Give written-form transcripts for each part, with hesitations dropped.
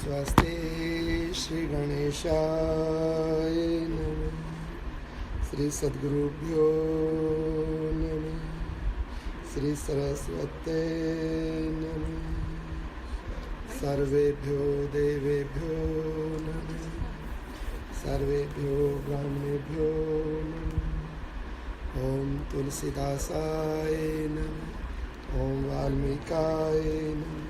स्वस्ति श्री गणेशाय नमः। श्री सद्गुरुभ्यो नमः। श्री सरस्वते नमः। सर्वेभ्यो देवेभ्यो नमः। सर्वेभ्यो ब्राह्मणेभ्यो नमः। ओम तुलसीदासाय नमः। ओम वाल्मीकाय नमः।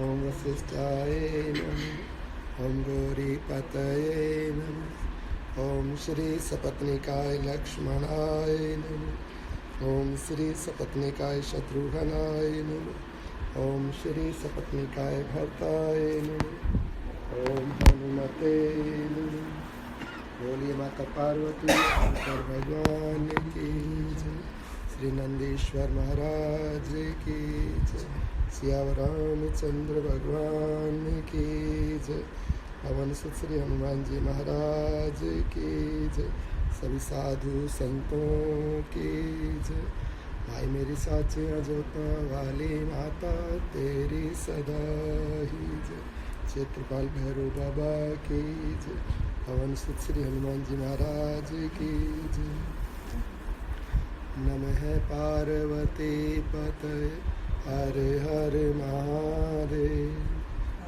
ओम वसिष्ठाय नमः। ओम गौरीपतये नमः। ओम श्री सपत्निकाय लक्ष्मणाय नमः। ओम श्री सपत्निकाय शत्रुघ्नाय नमः। ओम श्री सपत्निकाय भरताय नमः। ओम हनुमते नमः। बोलिए माता पार्वती शंकर भगवान की जय। श्री नंदीश्वर महाराज की जय। सियावर रामचंद्र भगवान की जय। पवन सुत श्री हनुमान जी महाराज की जय। सभी साधु संतों की जय। भाई मेरी साचियाँ जोता वाली माता तेरी सदा ही जय। क्षेत्रपाल भैरव बाबा की जय। पवन सुत श्री हनुमान जी महाराज की जय। नमः पार्वती पतये हर हर महादेव।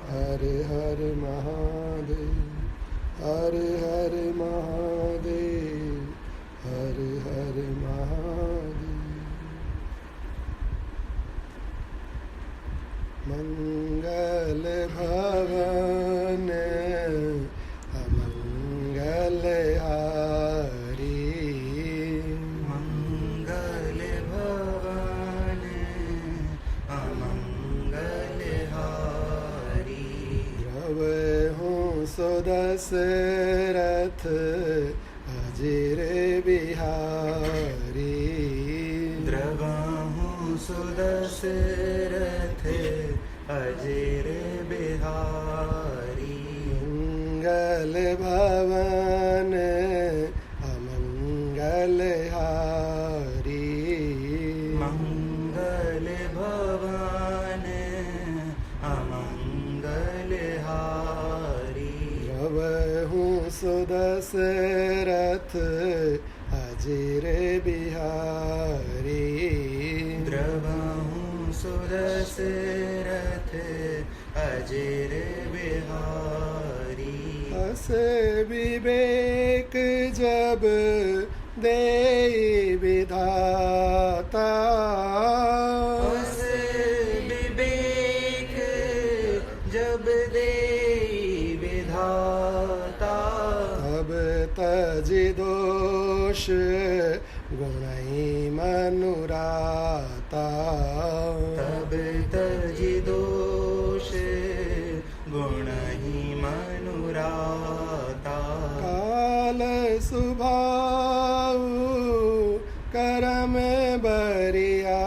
हर हर महादेव। हर हर महादेव। हर हर महादेव। मंगल भवन अमंगल हारी। मंगल भवन अमंगल हारी। द्रवहूँ सो दशरथ अजिर बिहारी। द्रवहूँ सो दशरथ अजिर बिहारी। मंगल भवन अमंगल हारी। मंगल भवन अमंगल हारी। द्रवहूँ सो दशरथ अजिर बिहारी। द्रवहूँ सो दशरथ अजिर बिहारी। हस विवेक जब देई विधाता। हस विवेक जब देई विधाता। तब तजि दोष गुणहि मनुराता। तब तजि दोष गुणहि मनुराता। काल सुभाउ करम बरियाई।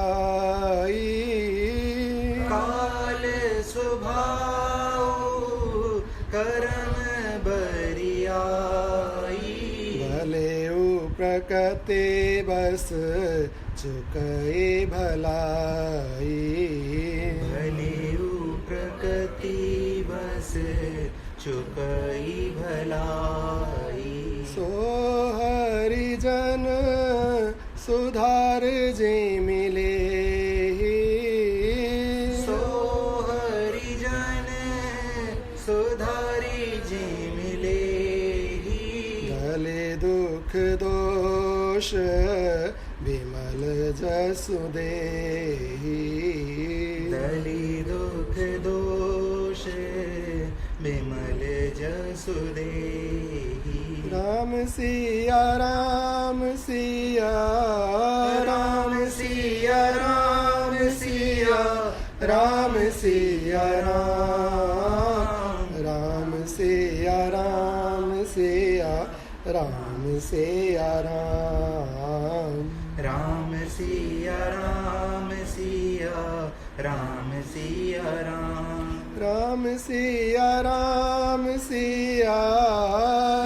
काल सुभाउ करम बरियाई। भलेउ प्रकृति बस चुकई भलाई। भलेउ प्रकृति बस चुकई भलाई। सो हरिजन सुधार जे मिले। सो हरिजन सुधारी जे मिले। भले दुख दोष विमल जसु देहि। दली दुख दोष विमल जसु देहि। राम सिया राम सिया राम सिया राम सिया राम सिया राम। राम सिया राम सिया राम सिया राम। राम सिया राम सिया राम सिया राम। राम सिया राम सिया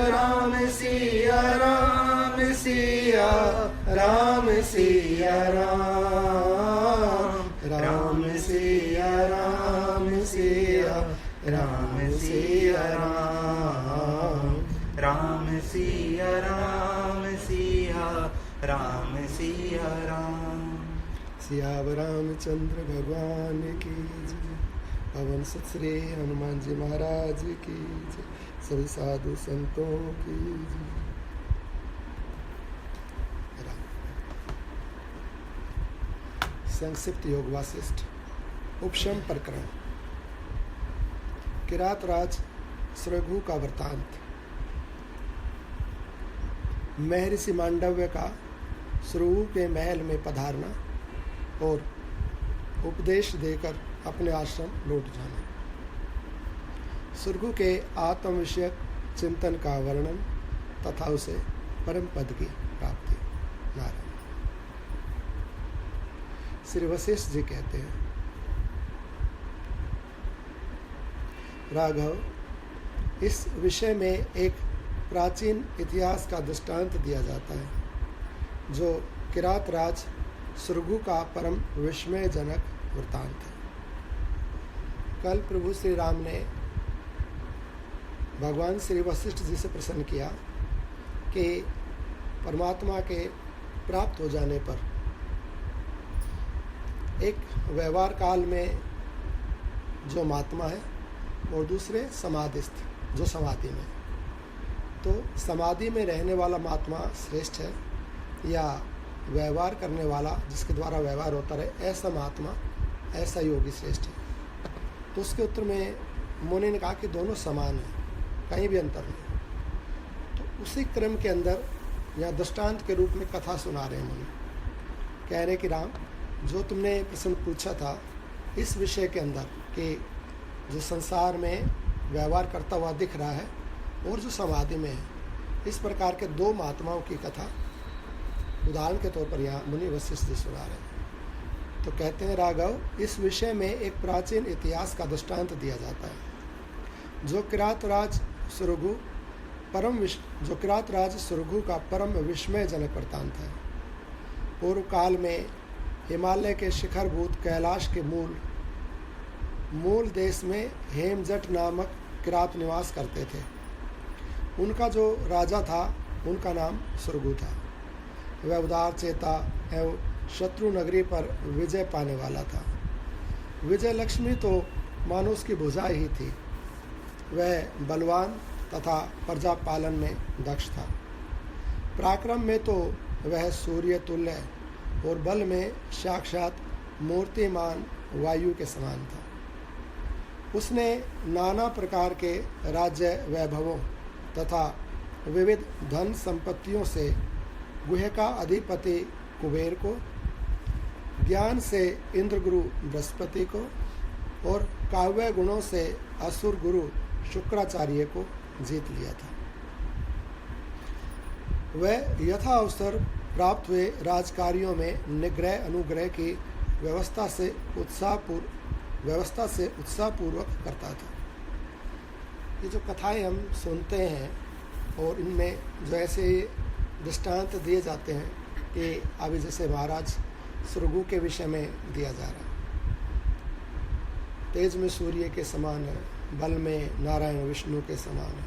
राम सिया राम सिया राम सिया राम। राम सिया राम सिया राम सिया राम, राम सिया राम, सिया राम सिया राम। सियावर रामचंद्र भगवान की जय। पवन सुत श्री हनुमान जी महाराज की जय। सभी साधु संतों की जय। संक्षिप्त योग वासिष्ठ उपशम प्रकरण। किरातराज सुरघु का वृतांत। महर्षि मांडव्य का सुरघु के महल में पधारना और उपदेश देकर अपने आश्रम लौट जाना। सुरघु के आत्म विषयक चिंतन का वर्णन तथा उसे परम पद की प्राप्ति। नारायण। श्री वशिष्ठ जी कहते हैं, राघव, इस विषय में एक प्राचीन इतिहास का दृष्टांत दिया जाता है जो किरातराज सुरघु का परम विस्मयजनक वृत्तांत है। कल प्रभु श्री राम ने भगवान श्री वशिष्ठ जी से प्रश्न किया कि परमात्मा के प्राप्त हो जाने पर एक व्यवहार काल में जो महात्मा है और दूसरे समाधिस्थ जो समाधि में, तो समाधि में रहने वाला महात्मा श्रेष्ठ है या व्यवहार करने वाला जिसके द्वारा व्यवहार होता रहे ऐसा महात्मा, ऐसा योगी श्रेष्ठ है? तो उसके उत्तर में मुनि ने कहा कि दोनों समान हैं, कहीं भी अंतर नहीं। तो उसी क्रम के अंदर यहाँ दृष्टांत के रूप में कथा सुना रहे हैं मुनि। कह रहे कि राम, जो तुमने प्रश्न पूछा था इस विषय के अंदर कि जो संसार में व्यवहार करता हुआ दिख रहा है और जो समाधि में है, इस प्रकार के दो महात्माओं की कथा उदाहरण के तौर पर यहाँ मुनि वशिष्ठ जी सुना रहे हैं। तो कहते हैं, राघव, इस विषय में एक प्राचीन इतिहास का दृष्टांत दिया जाता है जो किरातराज सुरघु का परम विस्मयजनक वृत्तांत है। पूर्व काल में हिमालय के शिखरभूत कैलाश के मूल देश में हेमजट नामक किरात निवास करते थे। उनका जो राजा था उनका नाम सुरघु था। वह उदार चेता एवं शत्रु नगरी पर विजय पाने वाला था। विजय लक्ष्मी तो मानो उसकी भुजा ही थी। वह बलवान तथा प्रजा पालन में दक्ष था। पराक्रम में तो वह सूर्य तुल्य और बल में साक्षात मूर्तिमान वायु के समान था। उसने नाना प्रकार के राज्य वैभवों तथा विविध धन संपत्तियों से गुह का अधिपति कुबेर को, ज्ञान से इंद्र गुरु बृहस्पति को और काव्य गुणों से असुर गुरु शुक्राचार्य को जीत लिया था। वह यथा अवसर प्राप्त हुए राजकार्यों में निग्रह अनुग्रह की व्यवस्था से उत्साहपूर्वक करता था। ये जो कथाएं हम सुनते हैं और इनमें जो ऐसे दृष्टांत दिए जाते हैं कि अभी जैसे महाराज सुरघु के विषय में दिया जा रहा है, तेज में सूर्य के समान है, बल में नारायण विष्णु के समान है,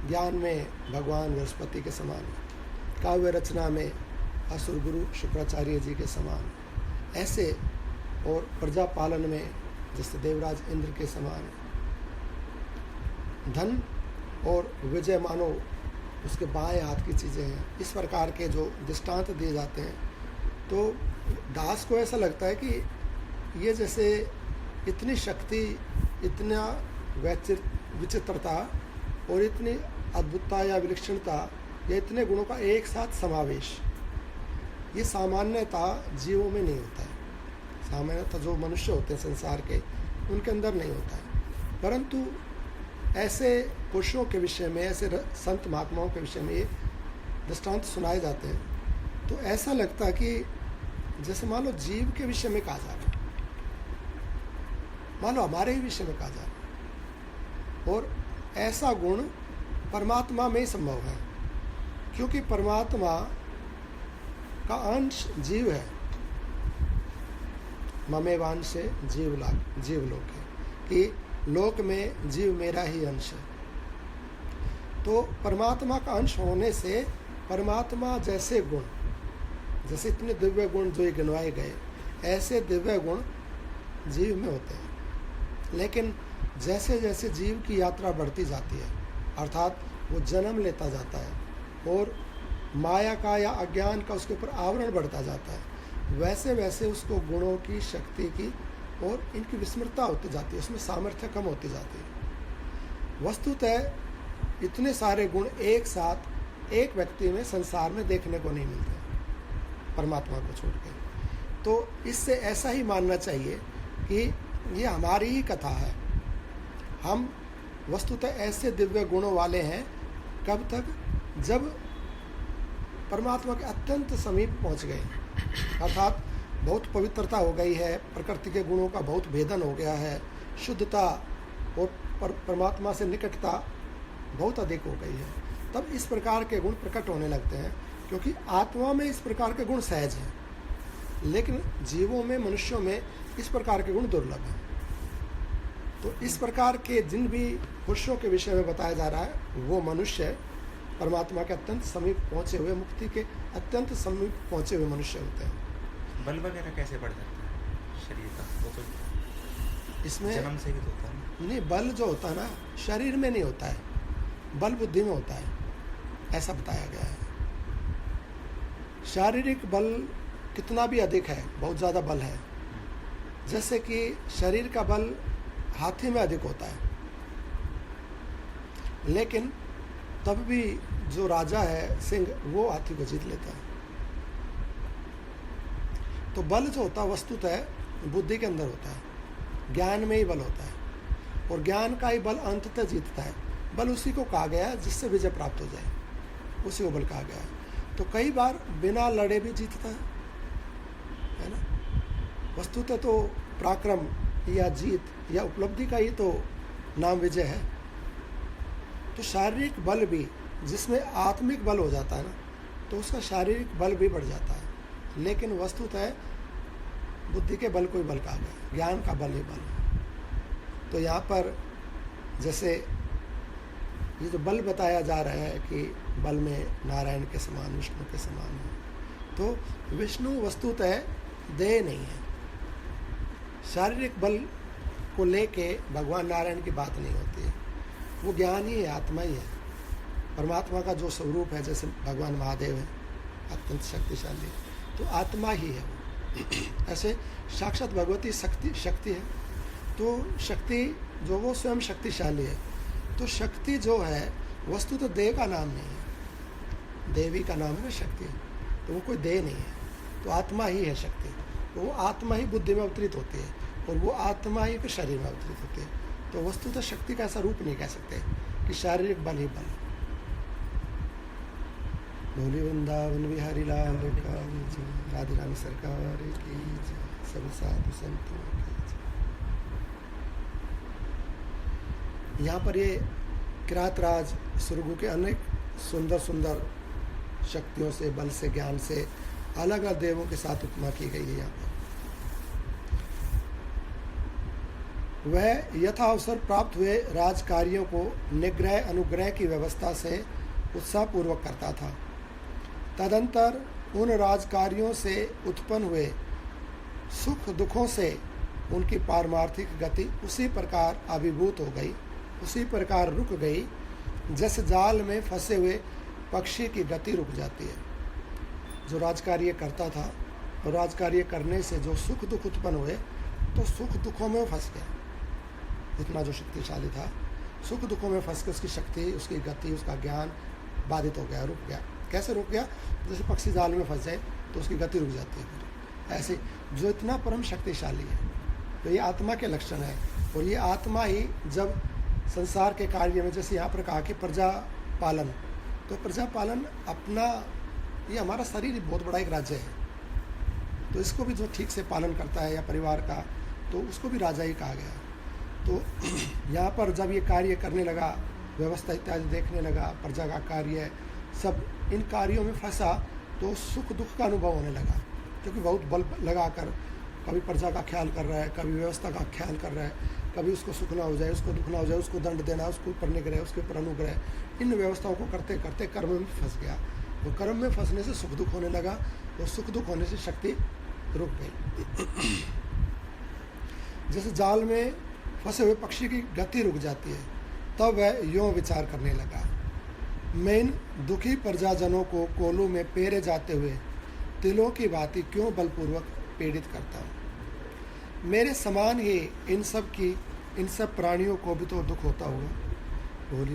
ज्ञान में भगवान बृहस्पति के समान है, काव्य रचना में असुर गुरु शुक्राचार्य जी के समान, ऐसे और प्रजा पालन में जैसे देवराज इंद्र के समान है। धन और विजय मानो उसके बाएं हाथ की चीज़ें हैं। इस प्रकार के जो दृष्टांत दिए जाते हैं तो दास को ऐसा लगता है कि ये जैसे इतनी शक्ति, इतना विचित्रता और इतनी अद्भुतता या विलक्षणता या इतने गुणों का एक साथ समावेश, ये सामान्यता जीवों में नहीं होता है। सामान्यतः जो मनुष्य होते हैं संसार के, उनके अंदर नहीं होता है। परंतु ऐसे पुरुषों के विषय में, ऐसे संत महात्माओं के विषय में ये दृष्टांत सुनाए जाते हैं तो ऐसा लगता है कि जैसे मान लो जीव के विषय में कहा जा रहा है, मान लो हमारे ही विषय में कहा जा रहा है। और ऐसा गुण परमात्मा में ही संभव है, क्योंकि परमात्मा का अंश जीव है। ममेवांश से जीवलोक है कि लोक में जीव मेरा ही अंश है। तो परमात्मा का अंश होने से परमात्मा जैसे गुण, जैसे इतने दिव्य गुण जो ये गिनवाए गए, ऐसे दिव्य गुण जीव में होते हैं। लेकिन जैसे जैसे जीव की यात्रा बढ़ती जाती है, अर्थात वो जन्म लेता जाता है और माया का या अज्ञान का उसके ऊपर आवरण बढ़ता जाता है, वैसे वैसे उसको गुणों की, शक्ति की और इनकी विस्मृतता होती जाती है, उसमें सामर्थ्य कम होती जाती है। वस्तुतः इतने सारे गुण एक साथ एक व्यक्ति में संसार में देखने को नहीं मिलते परमात्मा को छोड़ के। तो इससे ऐसा ही मानना चाहिए कि ये हमारी ही कथा है। हम वस्तुतः ऐसे दिव्य गुणों वाले हैं कब तक, जब परमात्मा के अत्यंत समीप पहुंच गए, अर्थात बहुत पवित्रता हो गई है, प्रकृति के गुणों का बहुत भेदन हो गया है, शुद्धता और परमात्मा से निकटता बहुत अधिक हो गई है, तब इस प्रकार के गुण प्रकट होने लगते हैं। क्योंकि आत्मा में इस प्रकार के गुण सहज हैं, लेकिन जीवों में, मनुष्यों में इस प्रकार के गुण दुर्लभ हैं। तो इस प्रकार के जिन भी पुरुषों के विषय में बताया जा रहा है, वो मनुष्य परमात्मा के अत्यंत समीप पहुँचे हुए, मुक्ति के अत्यंत समीप पहुँचे हुए मनुष्य होते हैं। बल वगैरह कैसे बढ़ जाता है शरीर का? वो तो इसमें जन्म से ही तो होता है। नहीं, बल जो होता है ना, शरीर में नहीं होता है, बल बुद्धि में होता है, ऐसा बताया गया है। शारीरिक बल कितना भी अधिक है, बहुत ज़्यादा बल है, जैसे कि शरीर का बल हाथी में अधिक होता है, लेकिन तब भी जो राजा है सिंह, वो हाथी को जीत लेता है। तो बल जो होता है वस्तुतः बुद्धि के अंदर होता है, ज्ञान में ही बल होता है, और ज्ञान का ही बल अंततः जीतता है। बल उसी को कहा गया है जिससे विजय प्राप्त हो जाए, उसी को बल कहा गया है। तो कई बार बिना लड़े भी जीतता है ना। वस्तुतः तो पराक्रम या जीत या उपलब्धि का ही तो नाम विजय है। तो शारीरिक बल भी, जिसमें आत्मिक बल हो जाता है ना, तो उसका शारीरिक बल भी बढ़ जाता है। लेकिन वस्तुतः बुद्धि के बल को ही बल कहा गया, ज्ञान का बल ही बल है। तो यहाँ पर जैसे ये जो बल बताया जा रहा है कि बल में नारायण के समान, विष्णु के समान है, तो विष्णु वस्तुतः देह नहीं है। शारीरिक बल को लेके भगवान नारायण की बात नहीं होती है, वो ज्ञान ही है, आत्मा ही है। परमात्मा का जो स्वरूप है, जैसे भगवान महादेव है अत्यंत शक्तिशाली, तो आत्मा ही है वो। ऐसे साक्षात भगवती शक्ति है, तो शक्ति जो वो स्वयं शक्तिशाली है। तो शक्ति जो है वस्तु तो देह का नाम नहीं है, देवी का नाम है ना शक्ति, तो वो कोई देह नहीं है, तो आत्मा ही है शक्ति। तो वो आत्मा ही बुद्धि में अवतरित होती है, और वो आत्मा ही फिर शरीर में अवतरित होती है। तो वस्तु तो शक्ति का ऐसा रूप नहीं कह सकते कि शारीरिक बल ही बल। बोली वृंदावन बिहारी लाल का जय, राधे रानी सरकार की जय, सभी साधु संतों की जय। यहाँ पर ये किरातराज सुरगु के अनेक सुंदर सुंदर शक्तियों से, बल से, ज्ञान से अलग अलग देवों के साथ उपमा की गई है। यहाँ पर वह यथा अवसर प्राप्त हुए राजकार्यों को निग्रह अनुग्रह की व्यवस्था से उत्साहपूर्वक करता था। तदंतर उन राजकार्यों से उत्पन्न हुए सुख दुखों से उनकी पारमार्थिक गति उसी प्रकार अभिभूत हो गई, उसी प्रकार रुक गई जैसे जाल में फंसे हुए पक्षी की गति रुक जाती है। जो राजकार्य करता था, और राजकार्य करने से जो सुख दुख उत्पन्न हुए, तो सुख दुखों में फंस गया। इतना जो शक्तिशाली था, सुख दुखों में फंस के उसकी शक्ति, उसकी गति, उसका ज्ञान बाधित हो गया, रुक गया। कैसे रुक गया? जैसे पक्षी जाल में फंस जाए तो उसकी गति रुक जाती है। फिर ऐसे जो इतना परम शक्तिशाली है, तो ये आत्मा के लक्षण है। और ये आत्मा ही जब संसार के कार्य में, जैसे यहाँ पर कहा कि प्रजा पालन, तो प्रजा पालन अपना, ये हमारा शरीर ही बहुत बड़ा एक राज्य है, तो इसको भी जो ठीक से पालन करता है या परिवार का, तो उसको भी राजा ही कहा गया। तो यहाँ पर जब ये कार्य करने लगा, व्यवस्था इत्यादि देखने लगा, प्रजा का कार्य, सब इन कार्यों में फंसा, तो सुख दुख का अनुभव होने लगा। क्योंकि बहुत बल लगाकर कभी प्रजा का ख्याल कर रहा है, कभी व्यवस्था का ख्याल कर रहा है, कभी उसको सुख ना हो जाए, उसको दुख ना हो जाए, उसको दंड देना, उसके ऊपर निग्रह, उसके ऊपर अनुग्रह, इन व्यवस्थाओं को करते करते कर्म में फंस गया। वो कर्म में फंसने से सुख दुख होने लगा, और सुख दुख होने से शक्ति रुक गई। जैसे जाल में फंसे हुए पक्षी की गति रुक जाती है, तब वह यों विचार करने लगा, मैं इन दुखी प्रजाजनों को कोलू में पेरे जाते हुए तिलों की भांति क्यों बलपूर्वक पीड़ित करता हूँ। मेरे समान ही इन सब प्राणियों को भी तो दुख होता होगा। बोली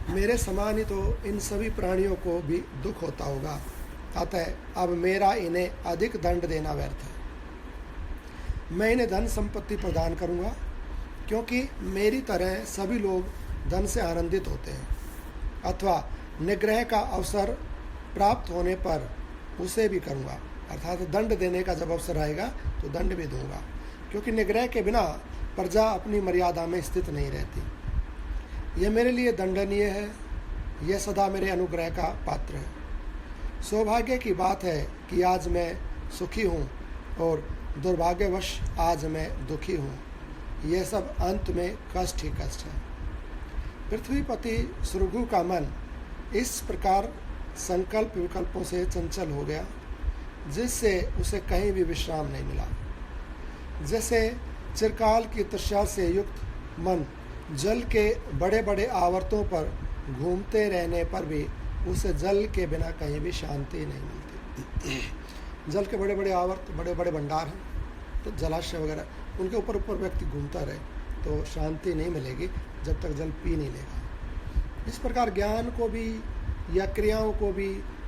मेरे समान ही तो इन सभी प्राणियों को भी दुख होता होगा, अतः अब मेरा इन्हें अधिक दंड देना व्यर्थ है। मैं इन्हें धन संपत्ति प्रदान करूंगा, क्योंकि मेरी तरह सभी लोग धन से आनंदित होते हैं, अथवा निग्रह का अवसर प्राप्त होने पर उसे भी करूंगा, अर्थात दंड देने का जब अवसर आएगा तो दंड भी दूंगा, क्योंकि निग्रह के बिना प्रजा अपनी मर्यादा में स्थित नहीं रहती। यह मेरे लिए दंडनीय है, यह सदा मेरे अनुग्रह का पात्र है। सौभाग्य की बात है कि आज मैं सुखी हूँ, और दुर्भाग्यवश आज मैं दुखी हूँ। यह सब अंत में कष्ट ही कष्ट है। पृथ्वीपति सुरघु का मन इस प्रकार संकल्प विकल्पों से चंचल हो गया, जिससे उसे कहीं भी विश्राम नहीं मिला। जैसे चिरकाल की तृष्णा से युक्त मन जल के बड़े बड़े आवर्तों पर घूमते रहने पर भी उसे जल के बिना कहीं भी शांति नहीं मिलती। जल के बड़े बड़े आवर्त, बड़े बड़े भंडार हैं, तो जलाशय वगैरह, उनके ऊपर ऊपर व्यक्ति घूमता रहे तो शांति नहीं मिलेगी जब तक जल पी नहीं लेगा। इस प्रकार ज्ञान को भी या क्रियाओं को भी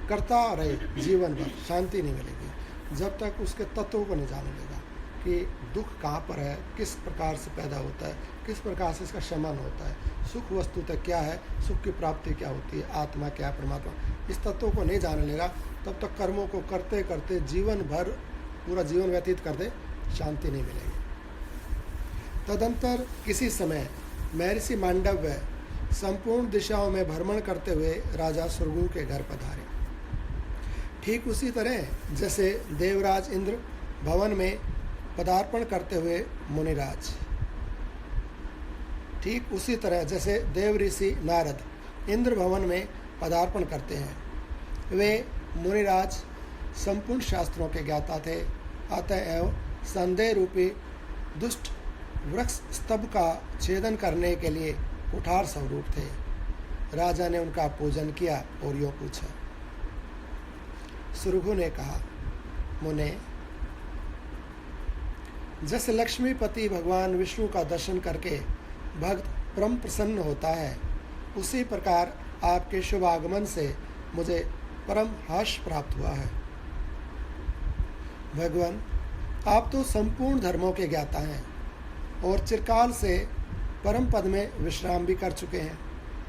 करता रहे जीवन भर, शांति नहीं मिलेगी जब तक उसके तत्वों को नहीं जाने लेगा कि दुख कहाँ पर है, किस प्रकार से पैदा होता है, किस प्रकार से इसका शमन होता है, सुख वस्तुतः क्या है, सुख की प्राप्ति क्या होती है, आत्मा क्या है, परमात्मा। इस तत्वों को नहीं जाने लेगा तब तक कर्मों को करते करते जीवन भर पूरा जीवन व्यतीत कर दे, शांति नहीं मिलेगी। तदंतर किसी समय महर्षि मांडव्य संपूर्ण दिशाओं में भ्रमण करते हुए राजा सुरगु के घर पधारे। ठीक उसी तरह जैसे देवराज इंद्र भवन में पदार्पण करते हुए मुनिराज, ठीक उसी तरह जैसे देव ऋषि नारद इंद्र भवन में पदार्पण करते हैं, वे मुनिराज संपूर्ण शास्त्रों के ज्ञाता थे। अतएव संदेह रूपी दुष्ट वृक्ष स्तंभ का छेदन करने के लिए कुठार स्वरूप थे। राजा ने उनका पूजन किया और यूँ पूछा। सुरघु ने कहा, मुने, जैसे लक्ष्मीपति भगवान विष्णु का दर्शन करके भक्त परम प्रसन्न होता है, उसी प्रकार आपके शुभ आगमन से मुझे परम हर्ष प्राप्त हुआ है। भगवान, आप तो संपूर्ण धर्मों के ज्ञाता हैं और चिरकाल से परम पद में विश्राम भी कर चुके हैं।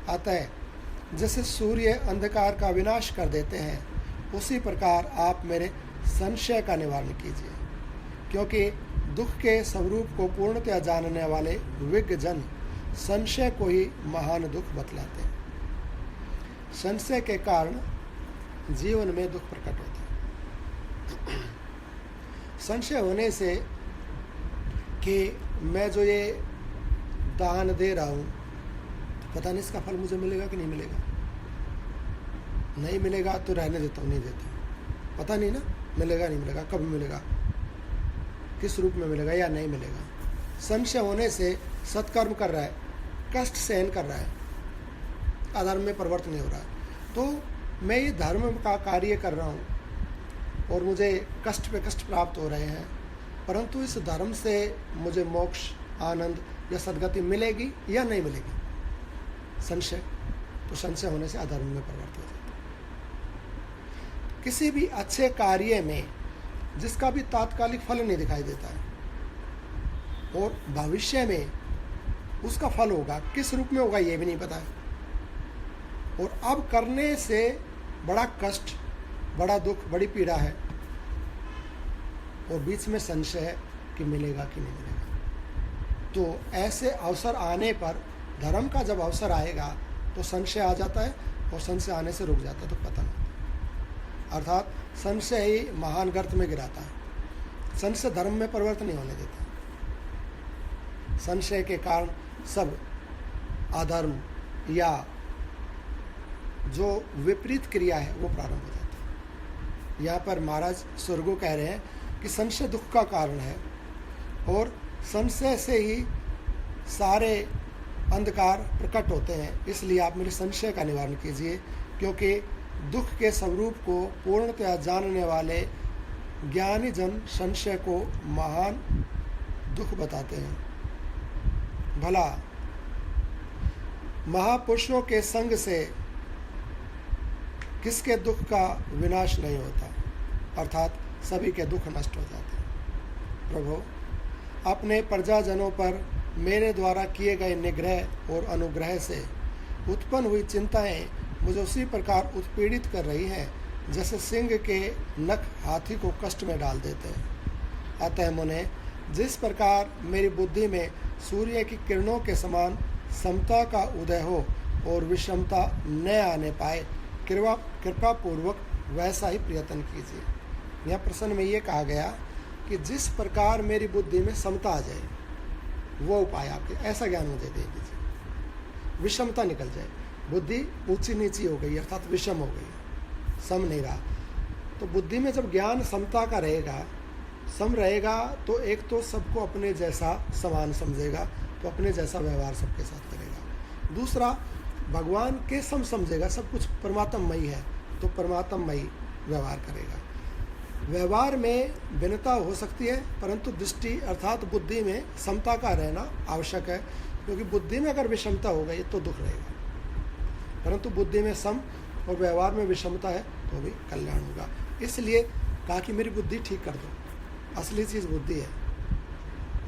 अतः जैसे सूर्य अंधकार का विनाश कर देते हैं, उसी प्रकार आप मेरे संशय का निवारण कीजिए, क्योंकि दुख के स्वरूप को पूर्णतया जानने वाले विज्ञ जन संशय को ही महान दुख बतलाते हैं। संशय के कारण जीवन में दुख प्रकट होता है। संशय होने से कि मैं जो ये दान दे रहा हूँ, तो पता नहीं इसका फल मुझे मिलेगा कि नहीं मिलेगा। नहीं मिलेगा तो रहने देता हूँ, नहीं देता, पता नहीं ना मिलेगा नहीं मिलेगा, कब मिलेगा, किस रूप में मिलेगा या नहीं मिलेगा। संशय होने से सत्कर्म कर रहा है, कष्ट सहन कर रहा है, अधर्म में परिवर्तन नहीं हो रहा है। तो मैं ये धर्म का कार्य कर रहा हूँ और मुझे कष्ट पे कष्ट प्राप्त हो रहे हैं, परंतु इस धर्म से मुझे मोक्ष, आनंद या सद्गति मिलेगी या नहीं मिलेगी। संशय, तो संशय होने से अधर्म में परिवर्तन हो जाता है। किसी भी अच्छे कार्य में जिसका भी तात्कालिक फल नहीं दिखाई देता है और भविष्य में उसका फल होगा, किस रूप में होगा ये भी नहीं पता है, और अब करने से बड़ा कष्ट, बड़ा दुख, बड़ी पीड़ा है, और बीच में संशय है कि मिलेगा कि नहीं मिलेगा। तो ऐसे अवसर आने पर, धर्म का जब अवसर आएगा तो संशय आ जाता है, और संशय आने से रुक जाता है, तो पतन होता है। अर्थात संशय ही महान गर्त में गिराता है। संशय धर्म में परिवर्तन नहीं होने देता। संशय के कारण सब अधर्म या जो विपरीत क्रिया है वो प्रारंभ हो जाती है। यहाँ पर महाराज स्वर्गो कह रहे हैं कि संशय दुख का कारण है, और संशय से ही सारे अंधकार प्रकट होते हैं। इसलिए आप मेरे संशय का निवारण कीजिए, क्योंकि दुख के स्वरूप को पूर्णतया जानने वाले ज्ञानी जन संशय को महान दुख बताते हैं। भला महापुरुषों के संग से किसके दुख का विनाश नहीं होता, अर्थात सभी के दुख नष्ट हो जाते हैं। प्रभु, अपने प्रजाजनों पर मेरे द्वारा किए गए निग्रह और अनुग्रह से उत्पन्न हुई चिंताएं मुझे उसी प्रकार उत्पीड़ित कर रही हैं जैसे सिंह के नख हाथी को कष्ट में डाल देते हैं। अतः मुने, जिस प्रकार मेरी बुद्धि में सूर्य की किरणों के समान समता का उदय हो और विषमता न आने पाए, कृपा पूर्वक वैसा ही प्रयत्न कीजिए। यह प्रश्न में ये कहा गया कि जिस प्रकार मेरी बुद्धि में समता आ जाए, वो उपाय आपके, ऐसा ज्ञान मुझे दे दीजिए। विषमता निकल जाए, बुद्धि ऊंची नीची हो गई, अर्थात विषम हो गई, सम नहीं रहा। तो बुद्धि में जब ज्ञान समता का रहेगा, सम रहेगा, तो एक तो सबको अपने जैसा समान समझेगा, तो अपने जैसा व्यवहार सबके साथ करेगा। दूसरा, भगवान के सम समझेगा, सब कुछ परमात्ममयी है, तो परमात्ममयी व्यवहार करेगा। व्यवहार में भिन्नता हो सकती है, परंतु दृष्टि अर्थात बुद्धि में समता का रहना आवश्यक है, क्योंकि बुद्धि में अगर विषमता हो गई तो दुख रहेगा, परंतु बुद्धि में सम और व्यवहार में विषमता है तो भी कल्याण होगा। इसलिए कहा कि मेरी बुद्धि ठीक कर दो। असली चीज़ बुद्धि है,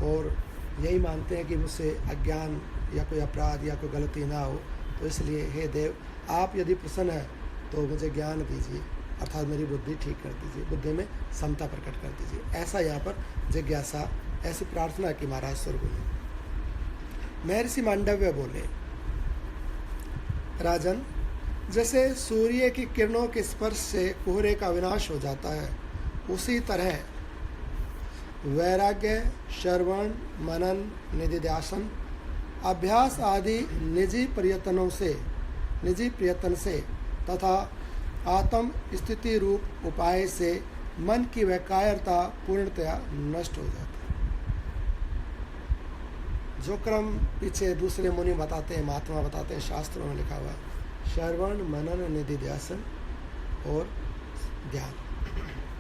और यही मानते हैं कि मुझसे अज्ञान या कोई अपराध या कोई गलती ना हो, तो इसलिए हे देव, आप यदि प्रसन्न हैं तो मुझे ज्ञान दीजिए, अर्थात मेरी बुद्धि ठीक कर दीजिए, बुद्धि में समता प्रकट कर दीजिए। ऐसा यहाँ पर जिज्ञासा, ऐसी प्रार्थना की महाराज स्वर्गो ने। महर्षि मांडव्य बोले, राजन, जैसे सूर्य की किरणों के स्पर्श से कोहरे का विनाश हो जाता है, उसी तरह वैराग्य, श्रवण, मनन, निधिध्यासन, अभ्यास आदि निजी प्रयत्न से तथा आत्म स्थिति रूप उपाय से मन की वह कायरता पूर्णतया नष्ट हो जाती है। जो क्रम पीछे दूसरे मुनि बताते हैं, महात्मा बताते हैं, शास्त्रों में लिखा हुआ है, श्रवण, मनन, निधिध्यासन और ध्यान,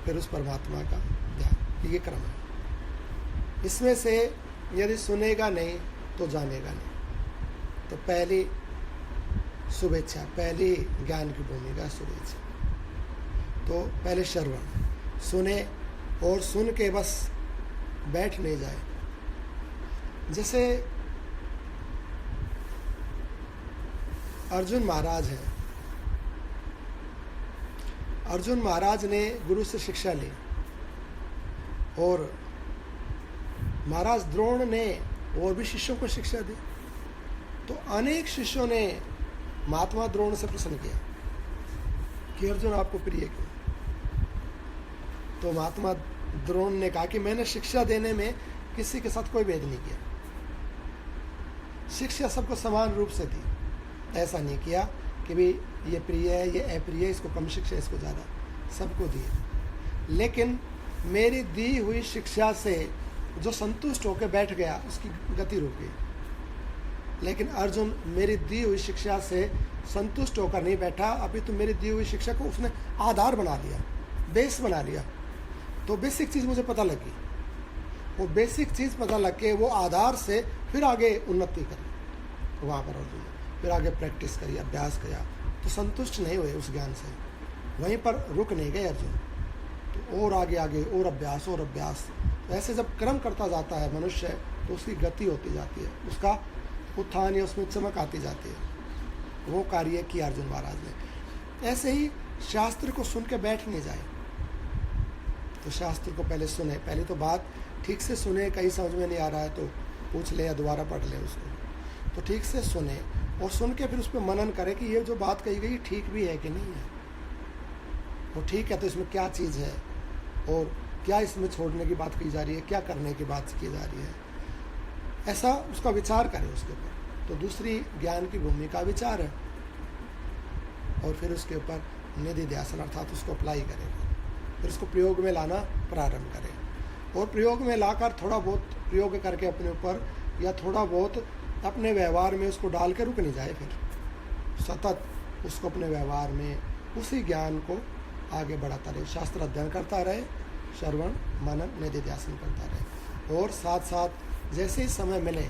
फिर उस परमात्मा का ध्यान, ये क्रम है। इसमें से यदि सुनेगा नहीं तो जानेगा नहीं। तो पहली शुभेच्छा, पहली ज्ञान की भूमिका शुभेच्छा। तो पहले श्रवण, सुने और सुन के बस बैठ नहीं जाए। जैसे अर्जुन महाराज हैं, अर्जुन महाराज ने गुरु से शिक्षा ली, और महाराज द्रोण ने और भी शिष्यों को शिक्षा दी। तो अनेक शिष्यों ने महात्मा द्रोण से प्रश्न किया कि अर्जुन आपको प्रिय क्यों? तो महात्मा द्रोण ने कहा कि मैंने शिक्षा देने में किसी के साथ कोई भेद नहीं किया, शिक्षा सबको समान रूप से दी। ऐसा नहीं किया कि भी ये प्रिय है, ये अप्रिय है, इसको कम शिक्षा, इसको ज़्यादा, सबको दी। लेकिन मेरी दी हुई शिक्षा से जो संतुष्ट होकर बैठ गया, उसकी गति रुक गई। लेकिन अर्जुन मेरी दी हुई शिक्षा से संतुष्ट होकर नहीं बैठा, अभी तो मेरी दी हुई शिक्षा को उसने आधार बना लिया, बेस बना लिया। तो बेसिक चीज़ मुझे पता लगी, वो बेसिक चीज़ पता लग के वो आधार से फिर आगे उन्नति करी। वहाँ पर अर्जुन फिर आगे प्रैक्टिस करी, अभ्यास किया, तो संतुष्ट नहीं हुए उस ज्ञान से, वहीं पर रुक नहीं गए अर्जुन। तो और आगे आगे और अभ्यास और अभ्यास, तो ऐसे जब क्रम करता जाता है मनुष्य, तो उसकी गति होती जाती है, उसका उत्थान या उसमें चमक आती जाती है। वो कार्य किया अर्जुन महाराज ने। ऐसे ही शास्त्र को सुन के बैठ नहीं जाए, तो शास्त्र को पहले सुने, पहले तो बात ठीक से सुने, कहीं समझ में नहीं आ रहा है तो पूछ ले या दोबारा पढ़ ले उसको, तो ठीक से सुने और सुन के फिर उस पर मनन करे कि ये जो बात कही गई ठीक भी है कि नहीं है, वो ठीक है तो इसमें क्या चीज़ है और क्या इसमें छोड़ने की बात की जा रही है, क्या करने की बात की जा रही है, ऐसा उसका विचार करे उसके ऊपर। तो दूसरी ज्ञान की भूमिका विचार है, और फिर उसके ऊपर निधि ध्यान अर्थात उसको अप्लाई करेगा, फिर उसको प्रयोग में लाना प्रारंभ करें, और प्रयोग में लाकर थोड़ा बहुत प्रयोग करके अपने ऊपर या थोड़ा बहुत अपने व्यवहार में उसको डाल के रुक नहीं जाए, फिर सतत उसको अपने व्यवहार में उसी ज्ञान को आगे बढ़ाता रहे, शास्त्र अध्ययन करता रहे, श्रवण मनन निधि ध्यान करता रहे, और साथ साथ जैसे ही समय मिले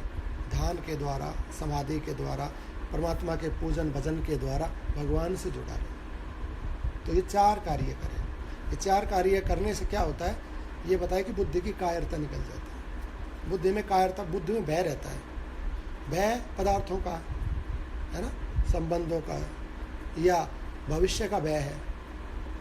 ध्यान के द्वारा, समाधि के द्वारा, परमात्मा के पूजन भजन के द्वारा भगवान से जुड़ा रहे। तो ये 4 कार्य करें। ये 4 कार्य करने से क्या होता है, ये बताए कि बुद्धि की कायरता निकल जाती है। बुद्धि में कायरता, बुद्धि में भय रहता है, भय पदार्थों का है ना, संबंधों का या भविष्य का भय है